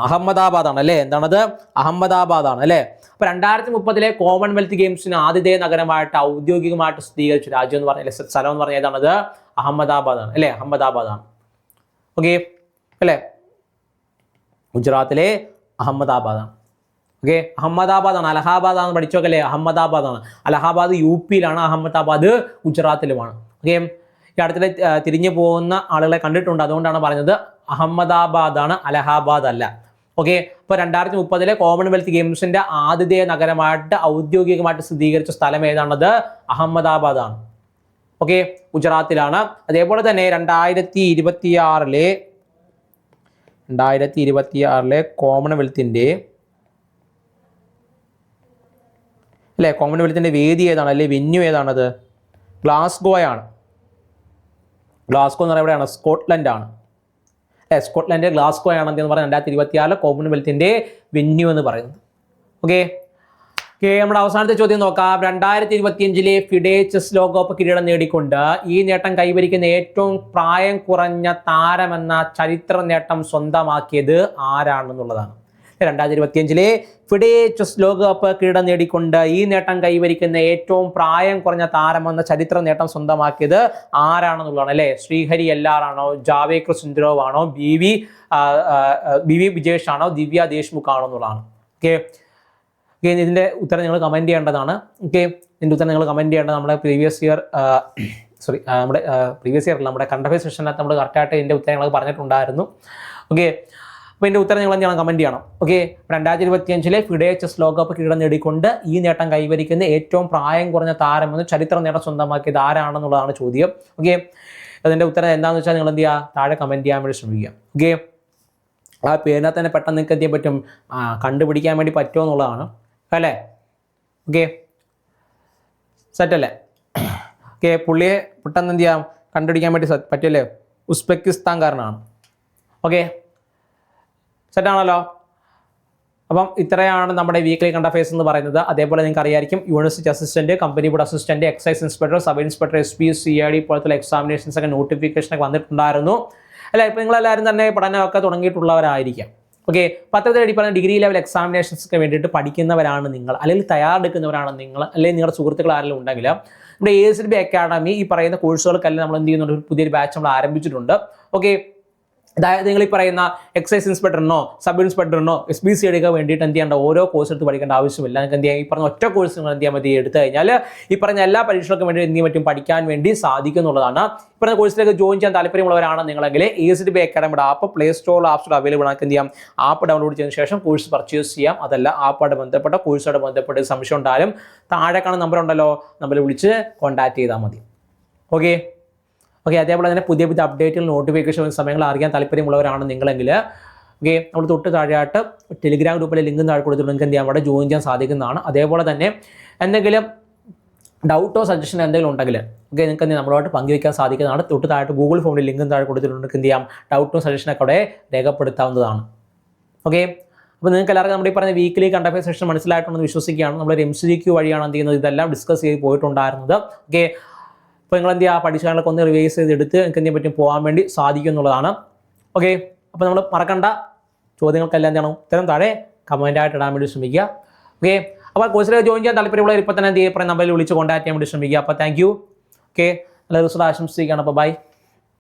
അഹമ്മദാബാദ് ആണ് അല്ലേ. എന്താണത്? അഹമ്മദാബാദ് ആണ് അല്ലേ. അപ്പൊ 2030 കോമൺവെൽത്ത് ഗെയിംസിന് ആതിഥേയ നഗരമായിട്ട് ഔദ്യോഗികമായിട്ട് സ്ഥിരീകരിച്ച രാജ്യം എന്ന് പറഞ്ഞ സ്ഥലം എന്ന് പറഞ്ഞാൽ ഏതാണത്? അഹമ്മദാബാദ് ആണ് അല്ലേ. അഹമ്മദാബാദ് ആണ്. ഓക്കെ അല്ലേ, ഗുജറാത്തിലെ അഹമ്മദാബാദ് ആണ്. ഓക്കെ, അഹമ്മദാബാദ് ആണ്. അലഹാബാദ് ആണ് പഠിച്ചോക്കെ അല്ലേ. അഹമ്മദാബാദ് ആണ്. അലഹാബാദ് UP യിലാണ്, അഹമ്മദാബാദ് ഗുജറാത്തിലുമാണ്. ഓക്കെ, ഈ അടുത്തിടെ തിരിഞ്ഞു പോകുന്ന ആളുകളെ കണ്ടിട്ടുണ്ട്, അതുകൊണ്ടാണ് പറഞ്ഞത് അഹമ്മദാബാദ് ആണ്, അലഹാബാദ് അല്ല. ഓക്കെ, അപ്പോൾ 2030 കോമൺവെൽത്ത് ഗെയിംസിന്റെ ആതിഥേയ നഗരമായിട്ട് ഔദ്യോഗികമായിട്ട് സ്ഥിരീകരിച്ച സ്ഥലം ഏതാണത്? അഹമ്മദാബാദ് ആണ്. ഓക്കെ, ഗുജറാത്തിലാണ്. അതേപോലെ തന്നെ 2026 കോമൺവെൽത്തിന്റെ വേദി ഏതാണ് അല്ലെ, വെന്യൂ ഏതാണത്? ഗ്ലാസ്ഗോയാണ്. ഗ്ലാസ്ഗോ എന്ന് പറയുന്നത് എവിടെയാണ്? സ്കോട്ട്ലൻഡ് ആണ്. സ്കോട്ട്ലൻഡ് ഗ്ലാസ്ഗോ ആണ് എന്ന് പറഞ്ഞാൽ 2026 കോമൺവെൽത്തിന്റെ വെന്യൂ എന്ന് പറയുന്നത്. ഓക്കെ, നമ്മുടെ അവസാനത്തെ ചോദ്യം നോക്കാം. 2025 ഫിഡെ ചെസ് ലോകകപ്പ് കിരീടം നേടിക്കൊണ്ട് ഈ നേട്ടം കൈവരിക്കുന്ന ഏറ്റവും പ്രായം കുറഞ്ഞ താരമെന്ന ചരിത്ര നേട്ടം സ്വന്തമാക്കിയത് ആരാണെന്നുള്ളതാണ്. 2025 ഫിഡെ ചെസ് ലോകകപ്പ് കിരീടം നേടിക്കൊണ്ട് ഈ നേട്ടം കൈവരിക്കുന്ന ഏറ്റവും പ്രായം കുറഞ്ഞ താരമെന്ന ചരിത്ര നേട്ടം സ്വന്തമാക്കിയത് ആരാണെന്നുള്ളതാണ് അല്ലേ. ശ്രീഹരി LR ആണോ, ജാവേകർ സുന്ദരോവ് ആണോ, BV വിജേഷ് ആണോ, ദിവ്യ ദേശ്മുഖ് ആണോ എന്നുള്ളതാണ്. ഓക്കെ, ഇതിന്റെ ഉത്തരം നിങ്ങൾ കമന്റ് ചെയ്യേണ്ടതാണ്. ഓക്കെ, ഇതിന്റെ ഉത്തരം നിങ്ങൾ കമന്റ് ചെയ്യേണ്ടത് നമ്മുടെ പ്രീവിയസ് ഇയർ നമ്മുടെ കറണ്ട് അഫയേഴ്സ് സെഷനകത്ത് നമ്മൾ കറക്റ്റായിട്ട് ഇതിന്റെ ഉത്തരങ്ങൾ പറഞ്ഞിട്ടുണ്ടായിരുന്നു. ഓക്കെ, അപ്പോൾ ഇതിന്റെ ഉത്തരം നിങ്ങൾ എന്താണ് കമന്റ് ചെയ്യണം. ഓക്കെ, 2025 ഫിഡെ ചെസ് ലോകകപ്പ് കിരീടം നേടിക്കൊണ്ട് ഈ നേട്ടം കൈവരിക്കുന്ന ഏറ്റവും പ്രായം കുറഞ്ഞ താരമെന്ന് ചരിത്ര നേട്ടം സ്വന്തമാക്കിയത് ആരാണെന്നുള്ളതാണ് ചോദ്യം. ഓക്കെ, അതിന്റെ ഉത്തരം എന്താണെന്ന് വെച്ചാൽ നിങ്ങൾ എന്ത് ചെയ്യുക, താഴെ കമന്റ് ചെയ്യാൻ വേണ്ടി ശ്രമിക്കുക. ഓക്കെ, ആ പേരിനകത്ത് തന്നെ പെട്ടെന്ന് നിങ്ങൾക്ക് എന്ത് ചെയ്യാൻ പറ്റും, കണ്ടുപിടിക്കാൻ വേണ്ടി പറ്റുമോ എന്നുള്ളതാണ് അല്ലേ. ഓക്കെ, സെറ്റല്ലേ. ഓക്കെ, പുള്ളിയെ പെട്ടെന്ന് എന്ത് ചെയ്യാം, കണ്ടുപിടിക്കാൻ വേണ്ടി പറ്റുമല്ലേ. ഉസ്ബെക്കിസ്ഥാൻകാരനാണ്. ഓക്കെ, സെറ്റാണല്ലോ. അപ്പം ഇത്രയാണ് നമ്മുടെ വീക്ക്ലി കറണ്ട് അഫയേഴ്സ് എന്ന് പറയുന്നത്. അതേപോലെ നിങ്ങൾക്ക് അറിയായിരിക്കും university assistant, company board assistant, excise inspector, sub inspector, SP, CID പോലത്തെ എക്സാമിനേഷൻസ് ഒക്കെ നോട്ടിഫിക്കേഷനൊക്കെ വന്നിട്ടുണ്ടായിരുന്നു അല്ലേ. ഇപ്പം നിങ്ങളെല്ലാവരും തന്നെ പഠനമൊക്കെ തുടങ്ങിയിട്ടുള്ളവരായിരിക്കാം. ഓക്കെ, പത്രത്തിൽ അടിപ്പറഞ്ഞ ഡിഗ്രി ലെവൽ എക്സാമിനേഷൻസ്ക്ക് വേണ്ടിയിട്ട് പഠിക്കുന്നവരാണ് നിങ്ങൾ, അല്ലെങ്കിൽ തയ്യാറെടുക്കുന്നവരാണ് നിങ്ങൾ, അല്ലെങ്കിൽ നിങ്ങളുടെ സുഹൃത്തുക്കൾ ആരെങ്കിലും ഉണ്ടെങ്കിൽ നമ്മുടെ ASLB അക്കാഡമി ഈ പറയുന്ന കോഴ്സുകൾക്കെല്ലാം നമ്മൾ എന്ത് ചെയ്യുന്നുണ്ട്, പുതിയൊരു ബാച്ച് നമ്മൾ ആരംഭിച്ചിട്ടുണ്ട്. ഓക്കെ, അതായത് നിങ്ങൾ ഈ പറയുന്ന എക്സൈസ് ഇൻസ്പെക്ടറിനോ, സബ് ഇൻസ്പെക്ടറിനോ, SBCID ഒക്കെ വേണ്ടിയിട്ട് എന്ത് ചെയ്യേണ്ട, ഓരോ കോഴ്സ് എടുത്ത് പഠിക്കേണ്ട ആവശ്യമില്ല. നിങ്ങൾക്ക് എന്ത് ചെയ്യാം, ഈ പറഞ്ഞ ഒറ്റ കോഴ്സ് നിങ്ങൾ എന്ത് ചെയ്യാൻ മതി, എടുത്തു കഴിഞ്ഞാൽ ഈ പറഞ്ഞ എല്ലാ പരീക്ഷകൾക്കും വേണ്ടി എന്ത് ചെയ്യാൻ പറ്റും, പഠിക്കാൻ വേണ്ടി സാധിക്കും എന്നുള്ളതാണ്. ഈ പറഞ്ഞ കോഴ്സിലേക്ക് ജോയിൻ ചെയ്യാൻ താല്പര്യമുള്ളവരാണ് നിങ്ങളെങ്കിൽ ASLB അക്കാഡമിയുടെ ആപ്പ് പ്ലേ സ്റ്റോറിൽ ആപ്പ് സ്റ്റോർ അവൈലബിൾ ആണ്. എന്ത് ചെയ്യാം, ആപ്പ് ഡൗൺലോഡ് ചെയ്തതിനു ശേഷം കോഴ്സ് പർച്ചേസ് ചെയ്യാം. അതല്ല ആപ്പായിട്ട് ബന്ധപ്പെട്ട കോഴ്സുമായിട്ട് ബന്ധപ്പെട്ട് സംശയം ഉണ്ടായാലും താഴെ കാണുന്ന നമ്പർ ഉണ്ടല്ലോ, നമ്പറിൽ വിളിച്ച് കോൺടാക്ട് ചെയ്താൽ മതി. ഓക്കെ, അതേപോലെ തന്നെ പുതിയ അപ്ഡേറ്റുകൾ, നോട്ടിഫിക്കേഷൻ സമയങ്ങൾ അറിയാൻ താല്പര്യമുള്ളവരാണ് നിങ്ങളെങ്കിൽ ഓക്കെ, നമ്മൾ തൊട്ട് താഴെയായിട്ട് ടെലിഗ്രാം ഗ്രൂപ്പിലെ ലിങ്ക് താഴെ കൊടുത്തിട്ട് നിങ്ങൾക്ക് എന്ത് ചെയ്യാം, അവിടെ ജോയിൻ ചെയ്യാൻ സാധിക്കുന്നതാണ്. അതേപോലെ തന്നെ എന്തെങ്കിലും ഡൗട്ടോ സജഷൻ എന്തെങ്കിലും ഉണ്ടെങ്കിൽ ഓക്കെ, നിങ്ങൾക്ക് നമ്മളോട്ട് പങ്കുവയ്ക്കാൻ സാധിക്കുന്നതാണ്. തൊട്ട് താഴെ ഗൂഗിൾ ഫോമിൽ ലിങ്കും താഴെ കൊടുത്തിട്ടുണ്ട്. എന്ത് ചെയ്യാം, ഡൗട്ടും സജഷനൊക്കെ അവിടെ രേഖപ്പെടുത്താവുന്നതാണ്. ഓക്കെ, അപ്പോൾ നിങ്ങൾക്ക് എല്ലാവർക്കും നമ്മുടെ ഈ പറഞ്ഞ വീക്കിലി കറണ്ട് അഫയർ സെഷൻ മനസ്സിലായിട്ടുണ്ടെന്ന് വിശ്വസിക്കുകയാണ്. നമ്മളൊരു MCQ വഴിയാണ് എന്ത് ചെയ്യുന്നത് ഇതെല്ലാം ഡിസ്കസ് ചെയ്ത് പോയിട്ടുണ്ടായിരുന്നത്. ഓക്കെ, അപ്പോൾ നിങ്ങൾ എന്ത് ചെയ്യുക, പഠിച്ചാലൊക്കെ ഒന്ന് റിവൈസ് ചെയ്തെടുത്ത് നിങ്ങൾക്ക് എന്ത് ചെയ്യാൻ പറ്റും, പോകാൻ വേണ്ടി സാധിക്കും എന്നുള്ളതാണ്. ഓക്കെ, അപ്പോൾ നമ്മൾ മറക്കണ്ട, ചോദ്യങ്ങൾക്കെല്ലാം എന്ത് ചെയ്യണം, ഉത്തരം താഴെ കമൻറ്റായിട്ട് ഇടാൻ വേണ്ടി ശ്രമിക്കുക. ഓക്കെ, അപ്പോൾ കോഴ്സിൽ ജോയിൻ ചെയ്യാൻ താല്പര്യമുള്ളവർ ഇപ്പോൾ തന്നെ എന്ത് ചെയ്യുക, നമ്പറിൽ വിളിച്ച് കോൺടാക്ട് ചെയ്യാൻ വേണ്ടി ശ്രമിക്കുക. അപ്പോൾ താങ്ക് യു. ഓക്കെ, നല്ല റിസൾട്ട് ആശംസിക്കുകയാണ്. അപ്പോൾ ബൈ.